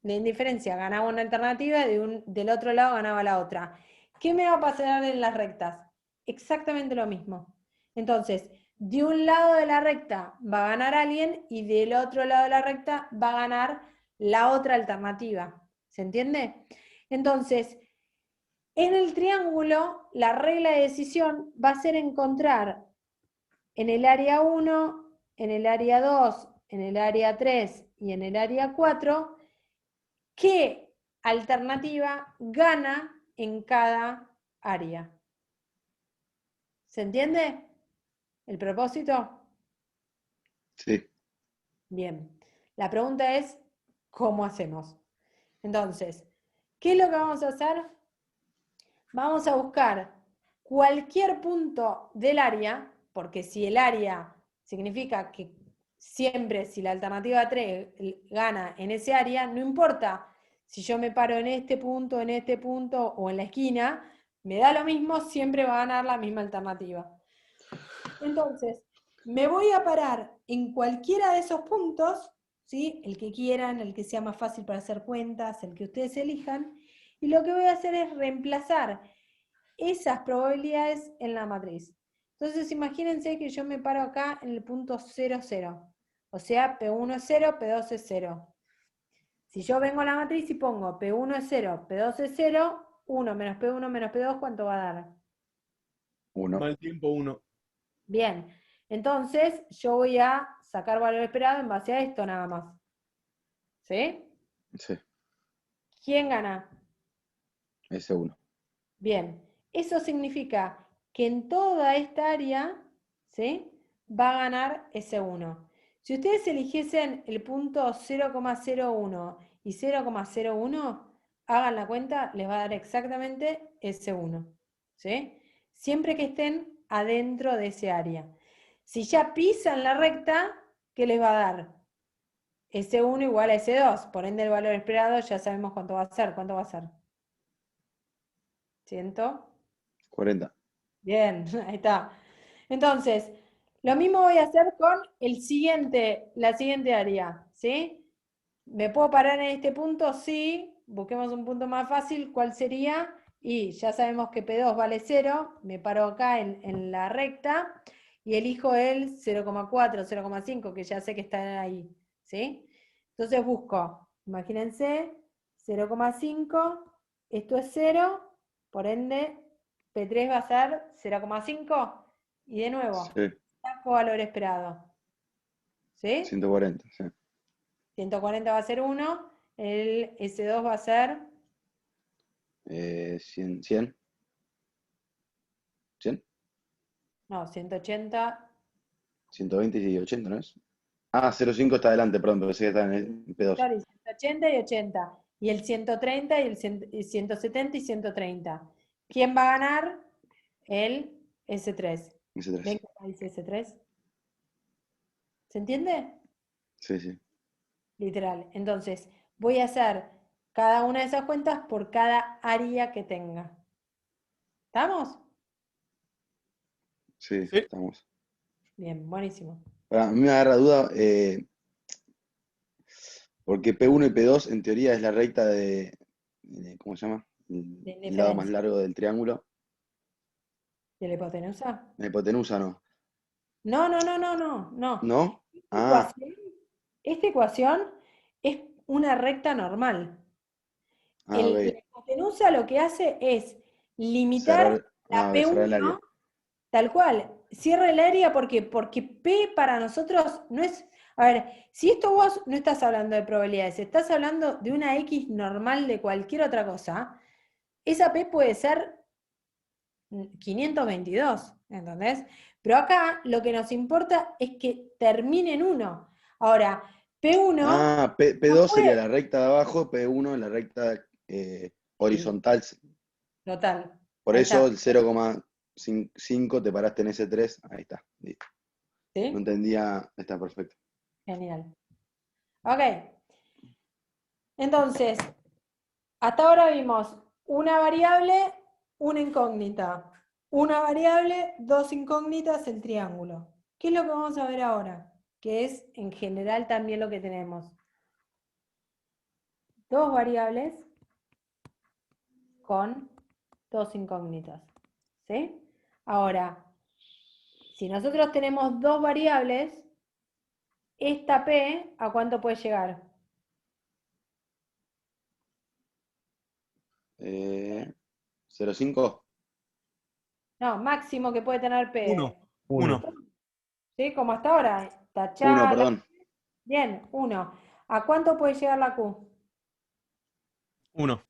de indiferencia ganaba una alternativa, del otro lado ganaba la otra. ¿Qué me va a pasar en las rectas? Exactamente lo mismo. Entonces, de un lado de la recta va a ganar alguien y del otro lado de la recta va a ganar la otra alternativa. ¿Se entiende? Entonces, en el triángulo, la regla de decisión va a ser encontrar en el área 1, en el área 2, en el área 3 y en el área 4, qué alternativa gana en cada área. ¿Se entiende el propósito? Sí. Bien. La pregunta es, ¿cómo hacemos? Entonces, ¿qué es lo que vamos a hacer? Vamos a buscar cualquier punto del área, porque si el área significa que siempre si la alternativa 3 gana en ese área, no importa si yo me paro en este punto o en la esquina, me da lo mismo, siempre va a ganar la misma alternativa. Entonces, me voy a parar en cualquiera de esos puntos, ¿sí? El que quieran, el que sea más fácil para hacer cuentas, el que ustedes elijan, y lo que voy a hacer es reemplazar esas probabilidades en la matriz. Entonces, imagínense que yo me paro acá en el punto 0, 0. O sea, P1 es 0, P2 es 0. Si yo vengo a la matriz y pongo P1 es 0, P2 es 0, 1 menos P1 menos P2, ¿cuánto va a dar? 1. Mal tiempo 1. Bien, entonces yo voy a sacar valor esperado en base a esto nada más. ¿Sí? Sí, ¿Quién gana? ese 1. Bien, eso significa que en toda esta área, ¿sí?, va a ganar ese 1. Si ustedes eligiesen el punto 0,01 y 0,01, hagan la cuenta, les va a dar exactamente ese 1. ¿Sí? Siempre que estén adentro de ese área. Si ya pisan la recta, ¿qué les va a dar? Ese 1 igual a ese 2. Por ende, el valor esperado ya sabemos cuánto va a ser. ¿Cuánto va a ser? 100. 40. Bien, ahí está. Entonces, lo mismo voy a hacer con la siguiente área, ¿sí? ¿Me puedo parar en este punto? Sí. Busquemos un punto más fácil. ¿Cuál sería? Y ya sabemos que P2 vale 0. Me paro acá en la recta y elijo el 0,4, 0,5, que ya sé que está ahí, ¿sí? Entonces busco, imagínense, 0,5, esto es 0, por ende P3 va a ser 0,5 y de nuevo, Sí, saco valor esperado. ¿Sí? 140. Sí. 140 va a ser 1, el S2 va a ser 100. 100. 100. no, 180, 120 y 80, ¿no es? Ah, 0,5 está adelante, perdón, pensé que está en el P2. claro, y 180 y 80. Y el 130 y el 170 y 130. ¿Quién va a ganar? El S3. Ese ¿Ven 3. cómo dice S3? ¿Se entiende? Sí, sí. Literal. Entonces, voy a hacer cada una de esas cuentas por cada área que tenga. ¿Estamos? Sí, Sí. estamos. Bien, buenísimo. Ahora, a mí me agarra duda, porque P1 y P2 en teoría es la recta ¿cómo se llama? De El lado más indiferencia. largo del triángulo. ¿De la hipotenusa? La hipotenusa no. No, no, no, no, no, no. ¿No? Esta Ah, ecuación, esta ecuación es una recta normal. La ok. hipotenusa lo que hace es limitar Cerrar, la ok, cerrar el área. P1, tal cual. Cierra el área porque P para nosotros no es... A ver, si esto vos no estás hablando de probabilidades, estás hablando de una X normal de cualquier otra cosa, esa P puede ser 522, ¿entendés? Pero acá lo que nos importa es que termine en 1. Ahora, P1 Ah, no P2 sería puede... la recta de abajo, P1 la recta horizontal. Total, Por ahí eso está. el 0,5 te paraste en ese 3. Ahí está. Listo. No ¿Sí? entendía. Está perfecto. Genial. Ok, entonces, hasta ahora vimos una variable, una incógnita. Una variable, dos incógnitas, el triángulo. ¿Qué es lo que vamos a ver ahora? Que es en general también lo que tenemos. Dos variables con dos incógnitas. ¿Sí? Ahora, si nosotros tenemos dos variables, esta P, ¿a cuánto puede llegar? 0,5. No, máximo que puede tener P. 1. 1. ¿Sí? Como hasta ahora. 1, Tachá. perdón. Bien, 1. ¿A cuánto puede llegar la Q? 1.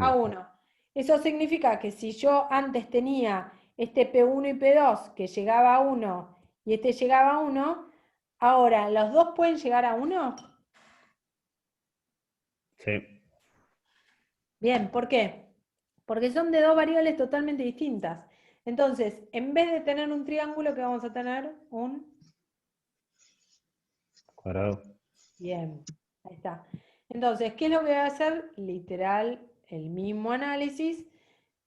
A 1. Eso significa que si yo antes tenía este P1 y P2 que llegaba a 1 y este llegaba a 1, ahora los dos pueden llegar a 1. Sí. Bien, ¿por qué? Porque son de dos variables totalmente distintas. Entonces, en vez de tener un triángulo, ¿qué vamos a tener? Un Cuadrado. Bien, ahí está. Entonces, ¿qué es lo que voy a hacer? Literal, el mismo análisis.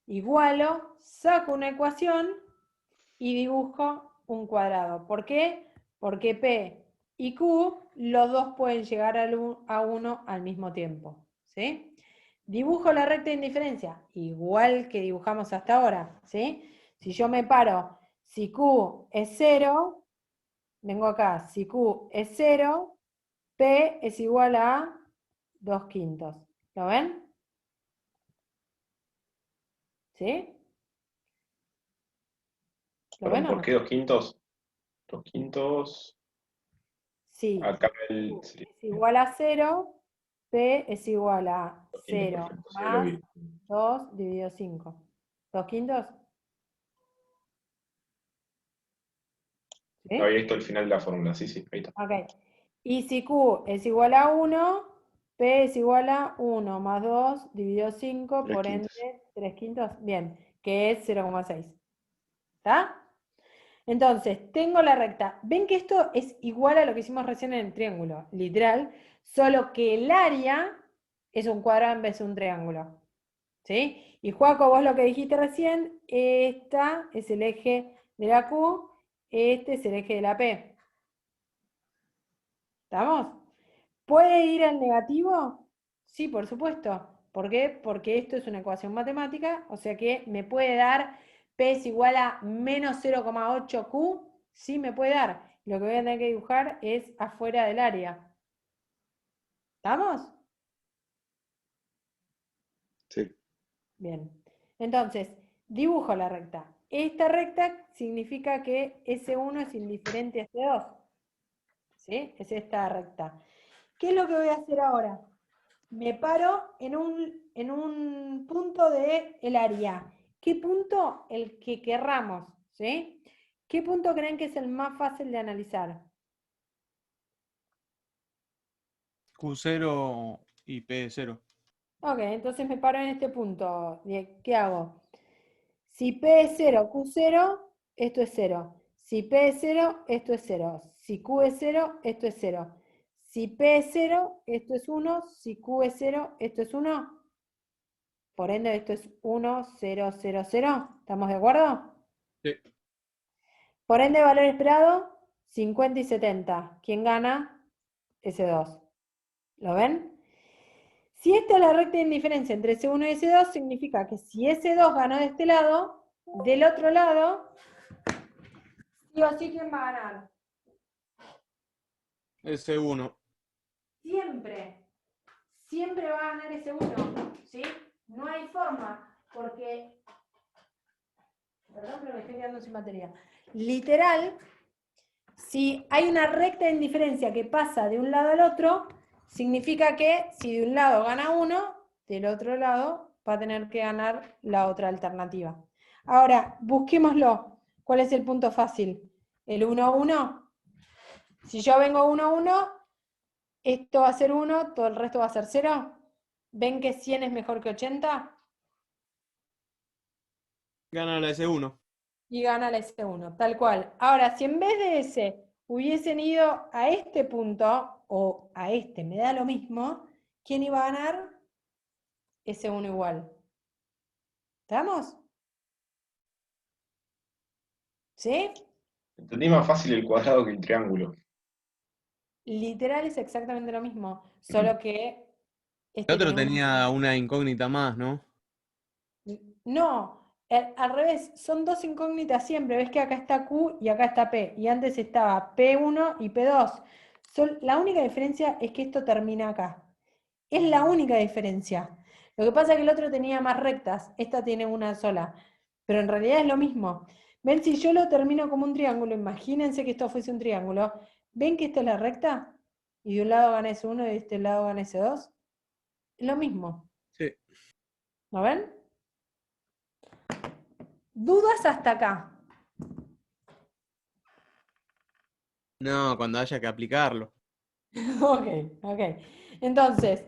Igualo, saco una ecuación y dibujo un cuadrado. ¿Por qué? Porque P y Q, los dos pueden llegar a 1 al mismo tiempo. ¿Sí? Dibujo la recta de indiferencia, igual que dibujamos hasta ahora. ¿Sí? Si yo me paro, si Q es 0, vengo acá, si Q es 0, P es igual a 2/5. ¿Lo ven? ¿Sí? ¿Lo ven Perdón, o ¿por no? qué 2/5? 2/5, Sí, acá Q sería es igual a 0, P es igual a 2/5, 0 perfecto, sí, lo más vi. 2 dividido 5. ¿2/5? No había ¿Sí? visto el final de la fórmula, sí, sí, ahí está. Ok. Y si Q es igual a 1, P es igual a 1 más 2 dividido 5, por 3/5. ende 3/5. Bien, que es 0,6. ¿Está? Entonces, tengo la recta. ¿Ven que esto es igual a lo que hicimos recién en el triángulo? Literal, solo que el área es un cuadrado en vez de un triángulo. ¿Sí? Y Joaco, vos lo que dijiste recién, esta es el eje de la Q, este es el eje de la P. ¿Estamos? ¿Puede ir al negativo? Sí, por supuesto. ¿Por qué? Porque esto es una ecuación matemática, o sea que me puede dar P es igual a menos 0,8Q. Sí, me puede dar. Lo que voy a tener que dibujar es afuera del área. ¿Estamos? Sí. Bien. Entonces, dibujo la recta. Esta recta significa que S1 es indiferente a S2. ¿Sí? Es esta recta. ¿Qué es lo que voy a hacer ahora? Me paro en un punto del área. ¿Qué punto? El que querramos. ¿Sí? ¿Qué punto creen que es el más fácil de analizar? Q0 y P0. Ok, entonces me paro en este punto. ¿Qué hago? Si P es 0, Q0, esto es 0. Si P es 0, esto es 0. Si Q es 0, esto es 0. Si P es 0, esto es 1. Si Q es 0, esto es 1. Por ende, esto es 1, 0, 0, 0. ¿Estamos de acuerdo? Sí. Por ende, valor esperado, 50 y 70. ¿Quién gana? S2. ¿Lo ven? Si esta es la recta de indiferencia entre S1 y S2, significa que si S2 ganó de este lado, del otro lado, sí o sí, ¿quién va a ganar? S1. Siempre. Siempre va a ganar S1. ¿Sí? No hay forma, porque... Perdón, pero me estoy quedando sin batería. Literal, si hay una recta de indiferencia que pasa de un lado al otro, significa que si de un lado gana uno, del otro lado va a tener que ganar la otra alternativa. Ahora, busquémoslo. ¿Cuál es el punto fácil? El 1, 1. Si yo vengo 1, 1, esto va a ser 1, todo el resto va a ser 0. ¿Ven que 100 es mejor que 80? Gana la S1. Y gana la S1, tal cual. Ahora, si en vez de ese hubiesen ido a este punto, o a este, me da lo mismo, ¿quién iba a ganar? S1 igual. ¿Estamos? ¿Sí? Entendí más fácil el cuadrado que el triángulo. Literal es exactamente lo mismo, Ujú. solo que El este otro tenía un... tenía una incógnita más, ¿no? No, al revés, son dos incógnitas siempre. Ves que acá está Q y acá está P. Y antes estaba P1 y P2. La única diferencia es que esto termina acá. Es la única diferencia. Lo que pasa es que el otro tenía más rectas, esta tiene una sola. Pero en realidad es lo mismo. ¿Ven? Si yo lo termino como un triángulo, imagínense que esto fuese un triángulo. ¿Ven que esta es la recta? Y de un lado gana S1 y de este lado gana S2. Es lo mismo. Sí. ¿Lo ven? ¿Dudas hasta acá? No, cuando haya que aplicarlo. Ok, ok. Entonces,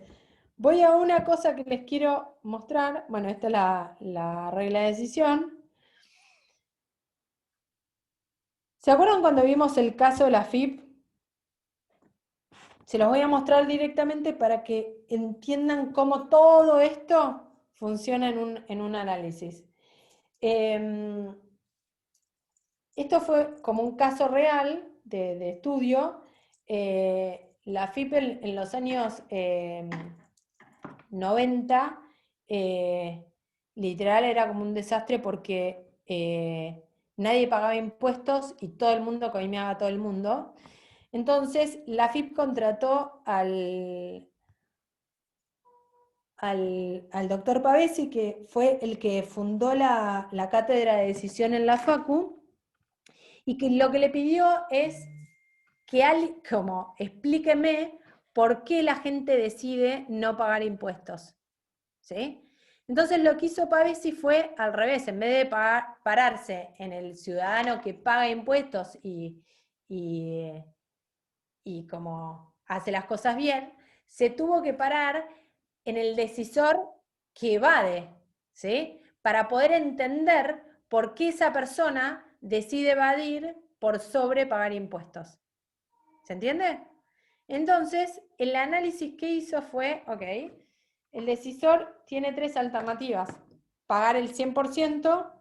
voy a una cosa que les quiero mostrar. Bueno, esta es la regla de decisión. ¿Se acuerdan cuando vimos el caso de la FIP? se los voy a mostrar directamente para que entiendan cómo todo esto funciona en un análisis. Esto fue como un caso real de estudio. La FIP en los años 90, literal era como un desastre porque nadie pagaba impuestos y todo el mundo coimeaba a todo el mundo. Entonces, la FIP contrató al doctor Pavesi, que fue el que fundó la cátedra de decisión en la Facu, y que lo que le pidió es que como explíqueme por qué la gente decide no pagar impuestos. ¿Sí? Entonces lo que hizo Pavesi fue al revés, en vez de pararse en el ciudadano que paga impuestos y como hace las cosas bien, se tuvo que parar en el decisor que evade, ¿sí? Para poder entender por qué esa persona decide evadir por sobre pagar impuestos. ¿Se entiende? Entonces, el análisis que hizo fue, ok, el decisor tiene 3 alternativas: pagar el 100%,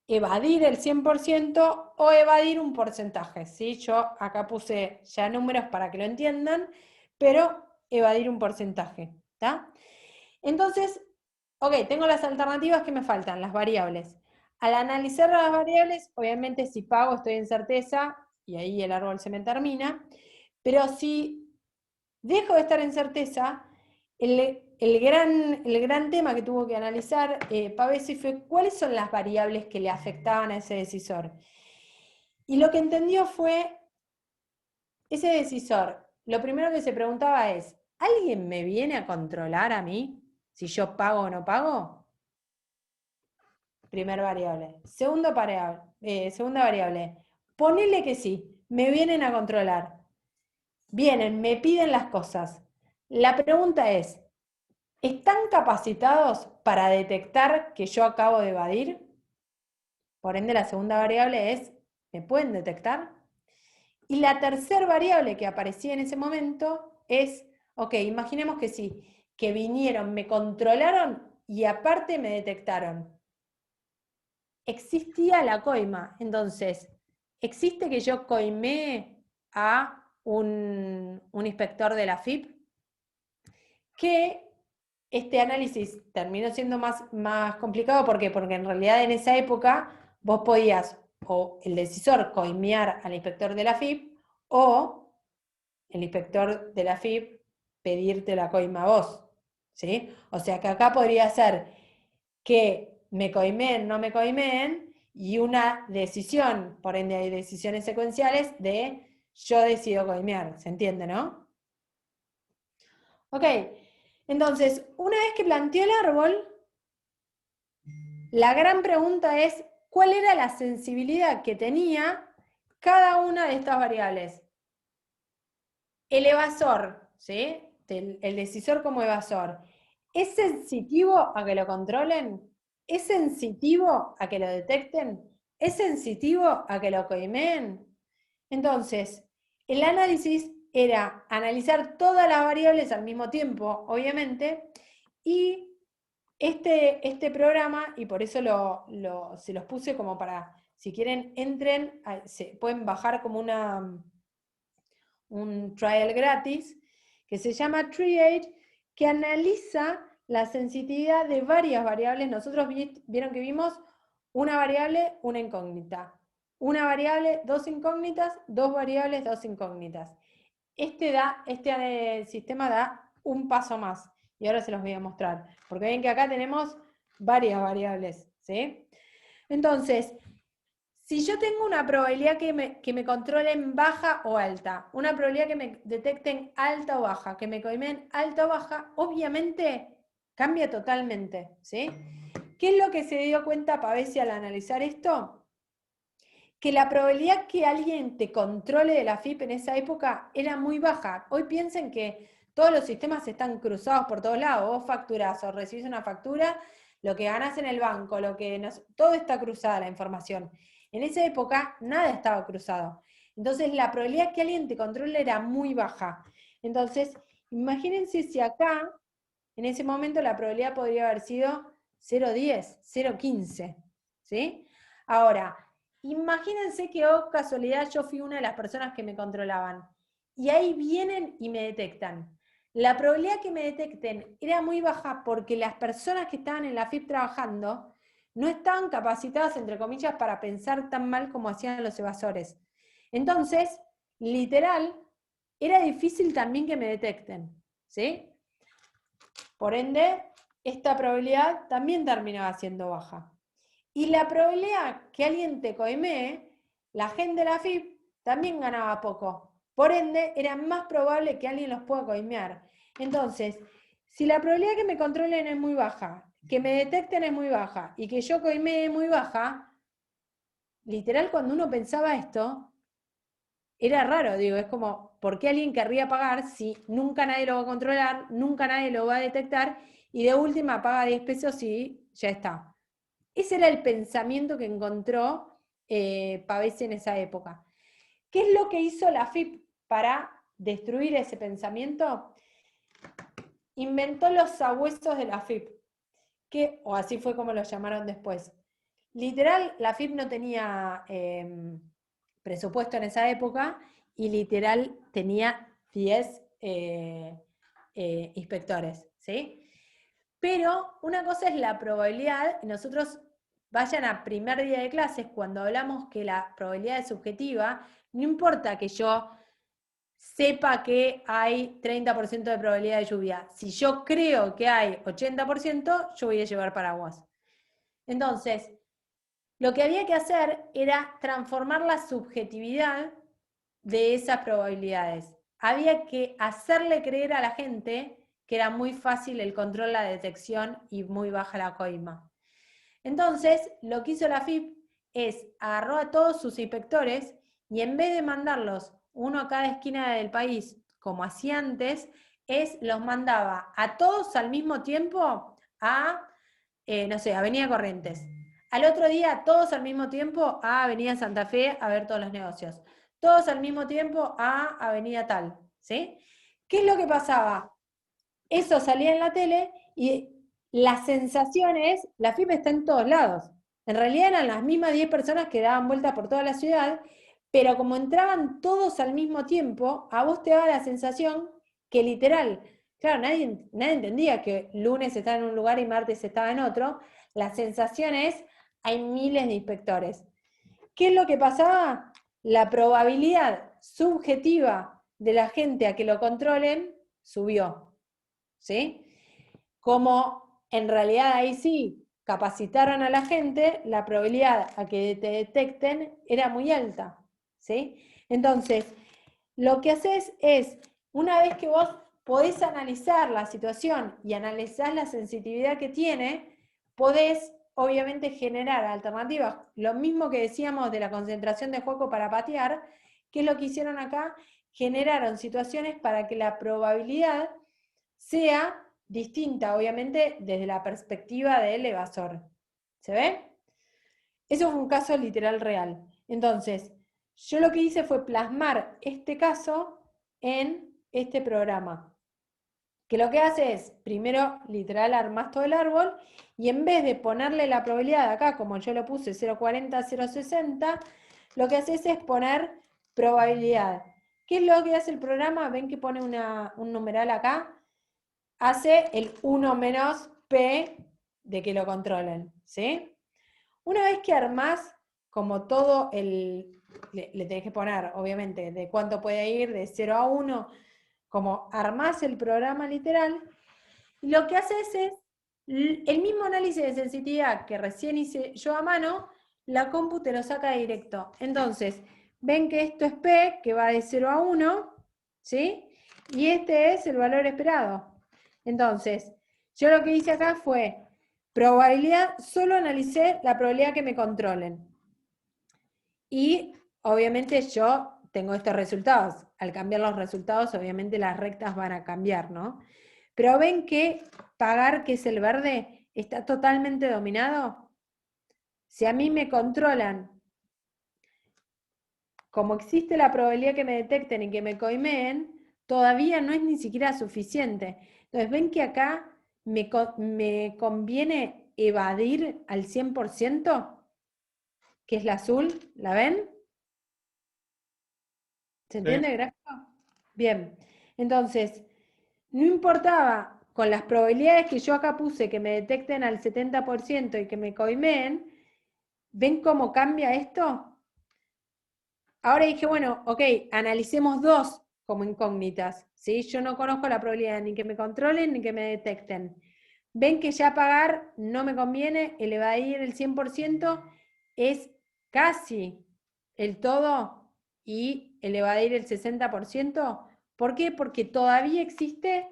evadir el 100% o evadir un porcentaje, ¿sí? Yo acá puse ya números para que lo entiendan, pero evadir un porcentaje, ¿está? Entonces, ok, tengo las alternativas que me faltan, las variables. Al analizar las variables, obviamente si pago estoy en certeza, y ahí el árbol se me termina, pero si dejo de estar en certeza, el gran tema que tuvo que analizar Pavesi fue cuáles son las variables que le afectaban a ese decisor. Y lo que entendió fue, ese decisor, lo primero que se preguntaba es, ¿alguien me viene a controlar a mí si yo pago o no pago? Primera variable. Segunda variable, ponele que sí, me vienen a controlar. Vienen, me piden las cosas. La pregunta es, ¿están capacitados para detectar que yo acabo de evadir? Por ende, la segunda variable es, ¿me pueden detectar? Y la tercera variable que aparecía en ese momento es, ok, imaginemos que sí, que vinieron, me controlaron y aparte me detectaron. Existía la coima, entonces, ¿existe que yo coimee a un inspector de la FIP? Que este análisis terminó siendo más complicado, ¿por qué? Porque en realidad en esa época vos podías, o el decisor, coimear al inspector de la FIP, o el inspector de la FIP pedirte la coima a vos, ¿sí? O sea que acá podría ser que me coimeen, no me coimeen, y una decisión, por ende hay decisiones secuenciales de yo decido coimear, ¿se entiende, no? Ok, entonces, una vez que planteó el árbol, la gran pregunta es, ¿cuál era la sensibilidad que tenía cada una de estas variables? El evasor, ¿sí? El decisor como evasor, ¿es sensitivo a que lo controlen? ¿Es sensitivo a que lo detecten? ¿Es sensitivo a que lo coimeen? Entonces, el análisis era analizar todas las variables al mismo tiempo, obviamente, y este programa, y por eso se los puse como para, si quieren, entren, se pueden bajar como un trial gratis, que se llama Triage, que analiza la sensibilidad de varias variables. Nosotros vieron que vimos una variable, una incógnita. Una variable, 2 incógnitas, 2 variables, 2 incógnitas. Este sistema da un paso más, y ahora se los voy a mostrar, porque ven que acá tenemos varias variables, ¿sí? Entonces, si yo tengo una probabilidad que me controlen baja o alta, una probabilidad que me detecten alta o baja, que me coimeen alta o baja, obviamente cambia totalmente, ¿sí? ¿Qué es lo que se dio cuenta Pavesi al analizar esto? Que la probabilidad que alguien te controle de la FIP en esa época era muy baja. Hoy piensen que todos los sistemas están cruzados por todos lados. Vos facturás o recibís una factura, lo que ganás en el banco, todo está cruzada la información. En esa época nada estaba cruzado. Entonces la probabilidad que alguien te controle era muy baja. Entonces, imagínense si acá, en ese momento, la probabilidad podría haber sido 0,10, 0,15, ¿sí? Ahora, imagínense que, oh, casualidad, yo fui una de las personas que me controlaban. Y ahí vienen y me detectan. La probabilidad que me detecten era muy baja porque las personas que estaban en la FIP trabajando no estaban capacitadas, entre comillas, para pensar tan mal como hacían los evasores. Entonces, literal, era difícil también que me detecten, ¿sí? Por ende, esta probabilidad también terminaba siendo baja. Y la probabilidad que alguien te coimee, la gente de la FIP también ganaba poco. Por ende, era más probable que alguien los pueda coimear. Entonces, si la probabilidad que me controlen es muy baja, que me detecten es muy baja y que yo coimee es muy baja, literal cuando uno pensaba esto, era raro, digo, es como, ¿por qué alguien querría pagar si nunca nadie lo va a controlar, nunca nadie lo va a detectar y de última paga 10 pesos y ya está? Ese era el pensamiento que encontró Pavese en esa época. ¿Qué es lo que hizo la FIP para destruir ese pensamiento? Inventó los sabuesos de la FIP, o así fue como lo llamaron después. Literal, la FIP no tenía presupuesto en esa época y literal tenía 10 inspectores, ¿sí? Pero una cosa es la probabilidad, y nosotros vayan a primer día de clases, cuando hablamos que la probabilidad es subjetiva, no importa que yo sepa que hay 30% de probabilidad de lluvia. Si yo creo que hay 80%, yo voy a llevar paraguas. Entonces, lo que había que hacer era transformar la subjetividad de esas probabilidades. Había que hacerle creer a la gente que era muy fácil el control, la detección y muy baja la coima. Entonces, lo que hizo la FIP es agarró a todos sus inspectores y en vez de mandarlos uno a cada esquina del país, como hacía antes, los mandaba a todos al mismo tiempo a, no sé, Avenida Corrientes. Al otro día, todos al mismo tiempo a Avenida Santa Fe a ver todos los negocios. Todos al mismo tiempo a Avenida Tal, ¿sí? ¿Qué es lo que pasaba? Eso salía en la tele y las sensaciones, la FIP está en todos lados. En realidad eran las mismas 10 personas que daban vuelta por toda la ciudad, pero como entraban todos al mismo tiempo, a vos te daba la sensación que literal, claro, nadie entendía que lunes estaba en un lugar y martes estaba en otro. La sensación es, hay miles de inspectores. ¿Qué es lo que pasaba? La probabilidad subjetiva de la gente a que lo controlen subió, ¿sí? Como en realidad ahí sí capacitaron a la gente, la probabilidad a que te detecten era muy alta, ¿sí? Entonces, lo que haces es, una vez que vos podés analizar la situación y analizás la sensitividad que tiene, podés obviamente generar alternativas. Lo mismo que decíamos de la concentración de juego para patear, ¿qué es lo que hicieron acá? Generaron situaciones para que la probabilidad sea distinta, obviamente, desde la perspectiva del evasor. ¿Se ve? Eso fue un caso literal real. Entonces, yo lo que hice fue plasmar este caso en este programa. Que lo que hace es, primero, literal, armás todo el árbol, y en vez de ponerle la probabilidad acá, como yo lo puse 0,40, 0,60, lo que haces es poner probabilidad. ¿Qué es lo que hace el programa? Ven que pone un numeral acá. Hace el 1 menos P de que lo controlen, ¿sí? Una vez que armás como todo le tenés que poner, obviamente, de cuánto puede ir, de 0 a 1, como armás el programa literal, lo que haces es el mismo análisis de sensitividad que recién hice yo a mano, la compu te lo saca directo. Entonces, ven que esto es P, que va de 0 a 1, ¿sí? Y este es el valor esperado. Entonces, yo lo que hice acá fue probabilidad, solo analicé la probabilidad que me controlen. Y obviamente yo tengo estos resultados. Al cambiar los resultados, obviamente las rectas van a cambiar, ¿no? Pero ven que pagar, que es el verde, está totalmente dominado. Si a mí me controlan, como existe la probabilidad que me detecten y que me coimeen, todavía no es ni siquiera suficiente. Entonces, ven que acá me conviene evadir al 100%, que es la azul, ¿la ven? ¿Se entiende el gráfico? Bien, entonces, no importaba con las probabilidades que yo acá puse que me detecten al 70% y que me coimeen, ¿ven cómo cambia esto? Ahora dije, bueno, ok, analicemos dos como incógnitas, ¿sí? Yo no conozco la probabilidad ni que me controlen ni que me detecten. Ven que ya pagar no me conviene, el evadir el 100% es casi el todo y el evadir el 60%. ¿Por qué? Porque todavía existe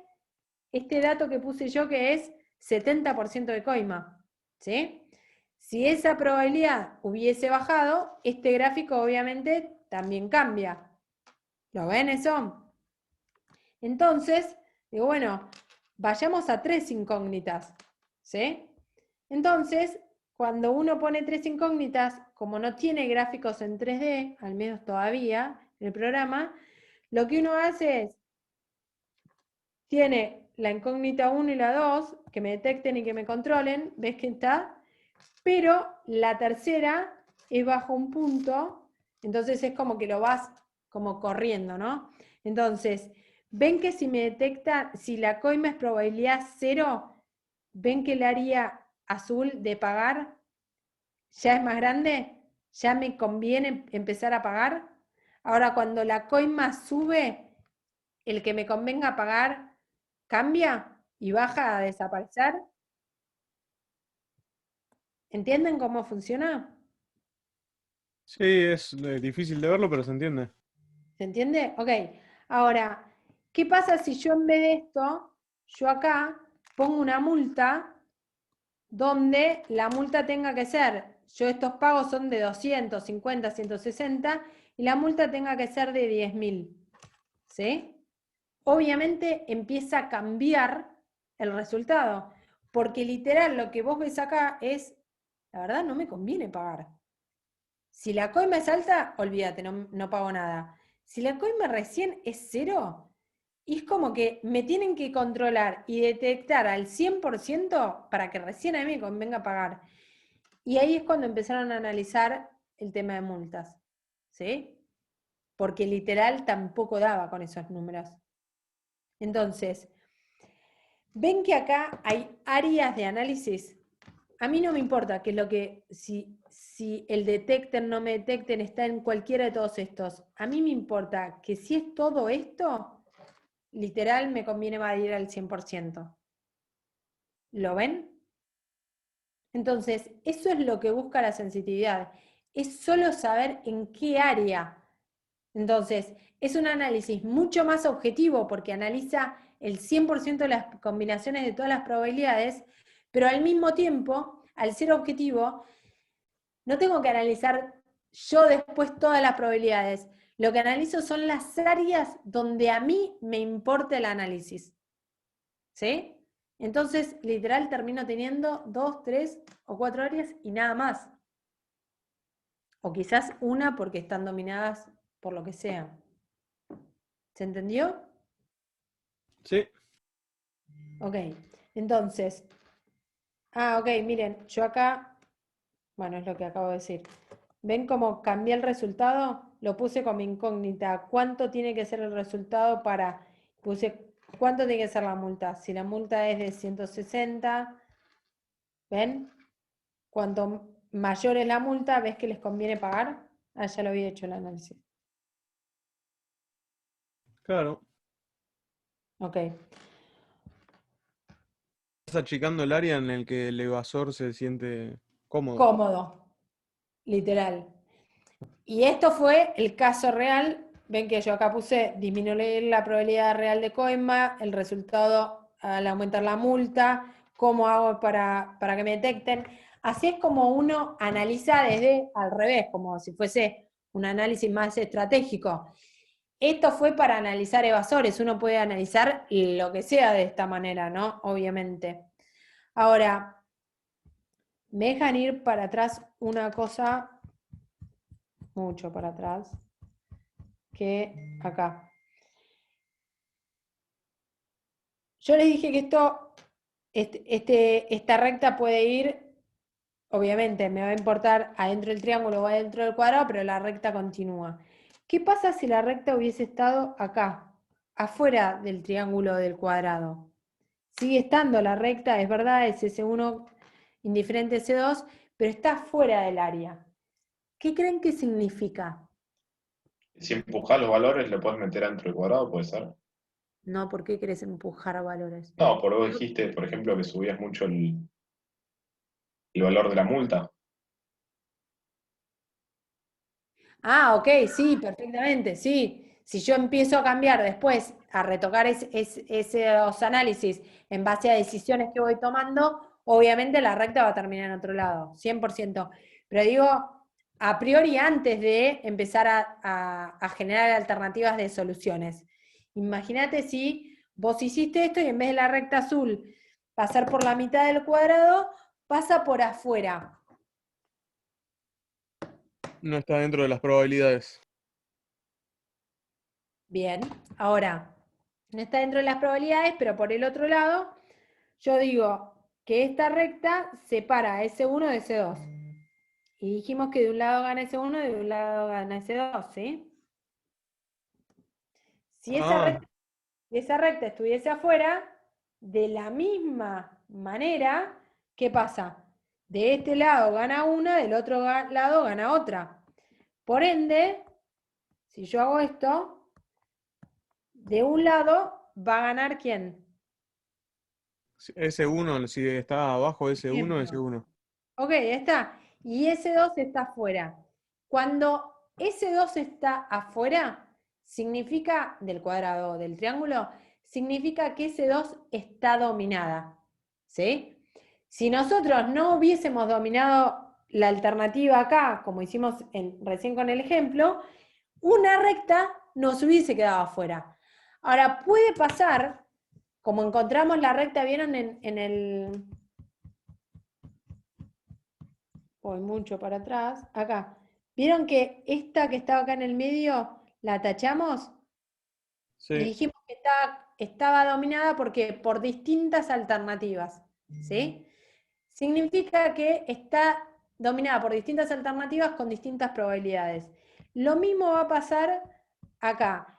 este dato que puse yo que es 70% de coima, ¿sí? Si esa probabilidad hubiese bajado, este gráfico obviamente también cambia. ¿Lo ven eso? Entonces, digo, bueno, vayamos a 3 incógnitas, ¿sí? Entonces, cuando uno pone 3 incógnitas, como no tiene gráficos en 3D, al menos todavía, en el programa, lo que uno hace es, tiene la incógnita 1 y la 2, que me detecten y que me controlen, ¿ves que está? Pero la tercera es bajo un punto, entonces es como que lo vas como corriendo, ¿no? Entonces, ven que si me detecta, si la coima es probabilidad 0, ven que el área azul de pagar ya es más grande, ya me conviene empezar a pagar. Ahora, cuando la coima sube, el que me convenga pagar cambia y baja a desaparecer. ¿Entienden cómo funciona? Sí, es difícil de verlo, pero se entiende. ¿Se entiende? Ok. Ahora, ¿qué pasa si yo en vez de esto, yo acá pongo una multa donde la multa tenga que ser, yo estos pagos son de 250, 160, y la multa tenga que ser de 10.000? ¿Sí? Obviamente empieza a cambiar el resultado, porque literal lo que vos ves acá es, la verdad no me conviene pagar. Si la coima es alta, olvídate, no pago nada. Si la coima recién es 0, y es como que me tienen que controlar y detectar al 100% para que recién a mí me convenga pagar. Y ahí es cuando empezaron a analizar el tema de multas, ¿sí? Porque literal tampoco daba con esos números. Entonces, ven que acá hay áreas de análisis. A mí no me importa que si el detecten, no me detecten, está en cualquiera de todos estos. A mí me importa que si es todo esto, literal me conviene evadir al 100%. ¿Lo ven? Entonces, eso es lo que busca la sensitividad. Es solo saber en qué área. Entonces, es un análisis mucho más objetivo porque analiza el 100% de las combinaciones de todas las probabilidades, pero al mismo tiempo, al ser objetivo, no tengo que analizar yo después todas las probabilidades. Lo que analizo son las áreas donde a mí me importa el análisis. ¿Sí? Entonces, literal, termino teniendo 2, 3 o 4 áreas y nada más. O quizás una porque están dominadas por lo que sea. ¿Se entendió? Sí. Ok, entonces, ok, miren, yo acá, bueno, es lo que acabo de decir. ¿Ven cómo cambié el resultado? Lo puse como incógnita. ¿Cuánto tiene que ser el resultado para, puse, cuánto tiene que ser la multa? Si la multa es de 160, ¿ven? Cuanto mayor es la multa, ¿ves que les conviene pagar? Ah, ya lo había hecho el análisis. Claro. Ok. Estás achicando el área en el que el evasor se siente cómodo. Cómodo, literal. Y esto fue el caso real. Ven que yo acá puse disminuir la probabilidad real de coima, el resultado al aumentar la multa, cómo hago para que me detecten. Así es como uno analiza desde al revés, como si fuese un análisis más estratégico. Esto fue para analizar evasores, uno puede analizar lo que sea de esta manera, ¿no? Obviamente. Ahora, me dejan ir para atrás una cosa, mucho para atrás, que acá. Yo les dije que esta recta puede ir, obviamente me va a importar adentro del triángulo o adentro del cuadrado, pero la recta continúa. ¿Qué pasa si la recta hubiese estado acá, afuera del triángulo del cuadrado? Sigue estando la recta, es verdad, es S1 indiferente S2, pero está fuera del área. ¿Qué creen que significa? Si empujas los valores, lo puedes meter dentro del cuadrado, puede ser. No, ¿por qué querés empujar valores? No, por vos dijiste, por ejemplo, que subías mucho el valor de la multa. Ah, ok, sí, perfectamente, sí. Si yo empiezo a cambiar después, a retocar esos análisis en base a decisiones que voy tomando, obviamente la recta va a terminar en otro lado, 100%. Pero digo, a priori antes de empezar a generar alternativas de soluciones. Imagínate si vos hiciste esto y en vez de la recta azul pasar por la mitad del cuadrado, pasa por afuera. No está dentro de las probabilidades. Bien, ahora, no está dentro de las probabilidades, pero por el otro lado, yo digo que esta recta separa S1 de S2. Y dijimos que de un lado gana S1 y de un lado gana S2, ¿sí? Si esa recta estuviese afuera, de la misma manera, ¿qué pasa? De este lado gana una, del otro lado gana otra. Por ende, si yo hago esto, de un lado va a ganar ¿quién? S1, si está abajo S1, Ejemplo. S1. Ok, ya está. Y S2 está afuera. Cuando S2 está afuera, significa, del cuadrado del triángulo, significa que S2 está dominada. ¿Sí? Si nosotros no hubiésemos dominado la alternativa acá, como hicimos recién con el ejemplo, una recta nos hubiese quedado afuera. Ahora, puede pasar, como encontramos la recta, ¿vieron en el... Voy mucho para atrás, acá. ¿Vieron que esta que estaba acá en el medio la tachamos? Y Sí. dijimos que estaba dominada porque por distintas alternativas, ¿sí? Significa que está dominada por distintas alternativas con distintas probabilidades. Lo mismo va a pasar acá.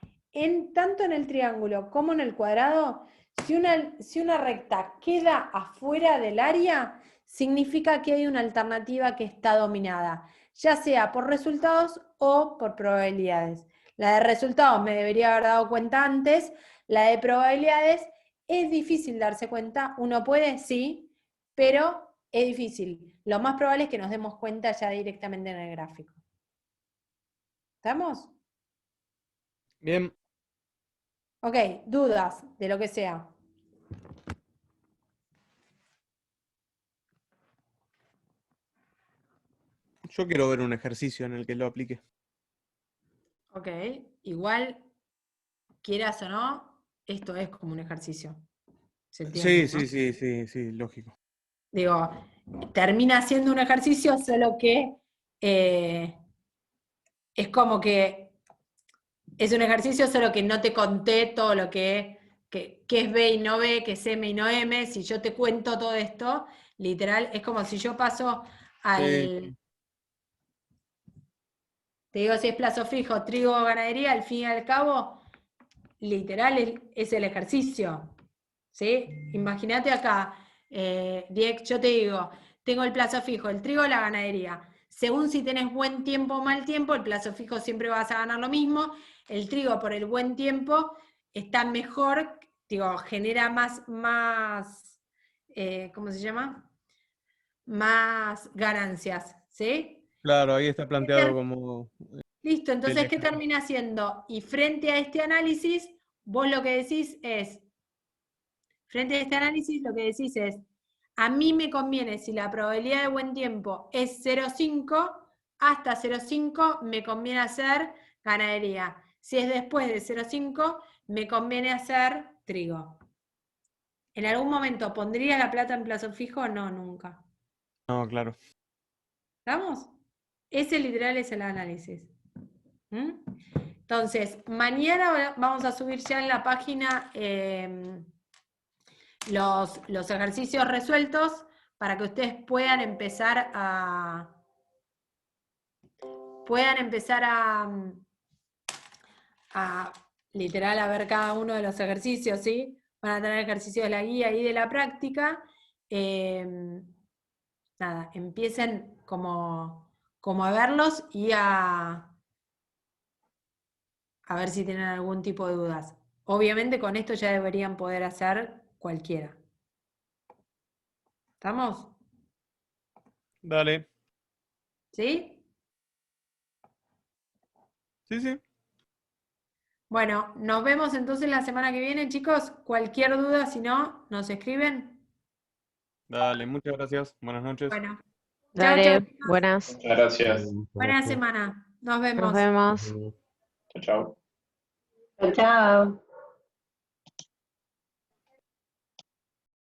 Tanto en el triángulo como en el cuadrado, si una recta queda afuera del área, significa que hay una alternativa que está dominada, ya sea por resultados o por probabilidades. La de resultados me debería haber dado cuenta antes, la de probabilidades es difícil darse cuenta, uno puede, sí, pero es difícil. Lo más probable es que nos demos cuenta ya directamente en el gráfico. ¿Estamos? Bien. Ok, dudas de lo que sea. Yo quiero ver un ejercicio en el que lo aplique. Ok, igual, quieras o no, esto es como un ejercicio. ¿Se entiende, Sí, no? sí, lógico. Digo, termina siendo un ejercicio, solo que es como que es un ejercicio, solo que no te conté todo lo que es B y no B, que es M y no M. Si yo te cuento todo esto, literal, es como si yo paso Sí. te digo si es plazo fijo, trigo o ganadería, al fin y al cabo, literal es el ejercicio. ¿Sí? Imagínate acá, Diego, yo te digo, tengo el plazo fijo, el trigo o la ganadería. Según si tenés buen tiempo o mal tiempo, el plazo fijo siempre vas a ganar lo mismo. El trigo por el buen tiempo está mejor, digo, genera más ¿cómo se llama? Más ganancias, ¿sí? Claro, ahí está planteado como Listo, el entonces, ¿qué ejemplo. termina haciendo? Y frente a este análisis, vos lo que decís es, frente a este análisis, lo que decís es, a mí me conviene, si la probabilidad de buen tiempo es 0,5, hasta 0,5 me conviene hacer ganadería. Si es después de 0,5, me conviene hacer trigo. ¿En algún momento pondrías la plata en plazo fijo? No, nunca. No, claro. ¿Estamos? Ese literal es el análisis. ¿Mm? Entonces, mañana vamos a subir ya en la página los ejercicios resueltos para que ustedes puedan empezar a literal a ver cada uno de los ejercicios, ¿sí? Van a tener ejercicios de la guía y de la práctica. Nada, empiecen como a verlos y a ver si tienen algún tipo de dudas. Obviamente con esto ya deberían poder hacer cualquiera. ¿Estamos? Dale. ¿Sí? Sí. Bueno, nos vemos entonces la semana que viene, chicos. Cualquier duda, si no, nos escriben. Dale, muchas gracias. Buenas noches. Bueno, Dale, chao. buenas. Muchas gracias. Buena semana. Nos Nos vemos. vemos. Chao, chao. Chao.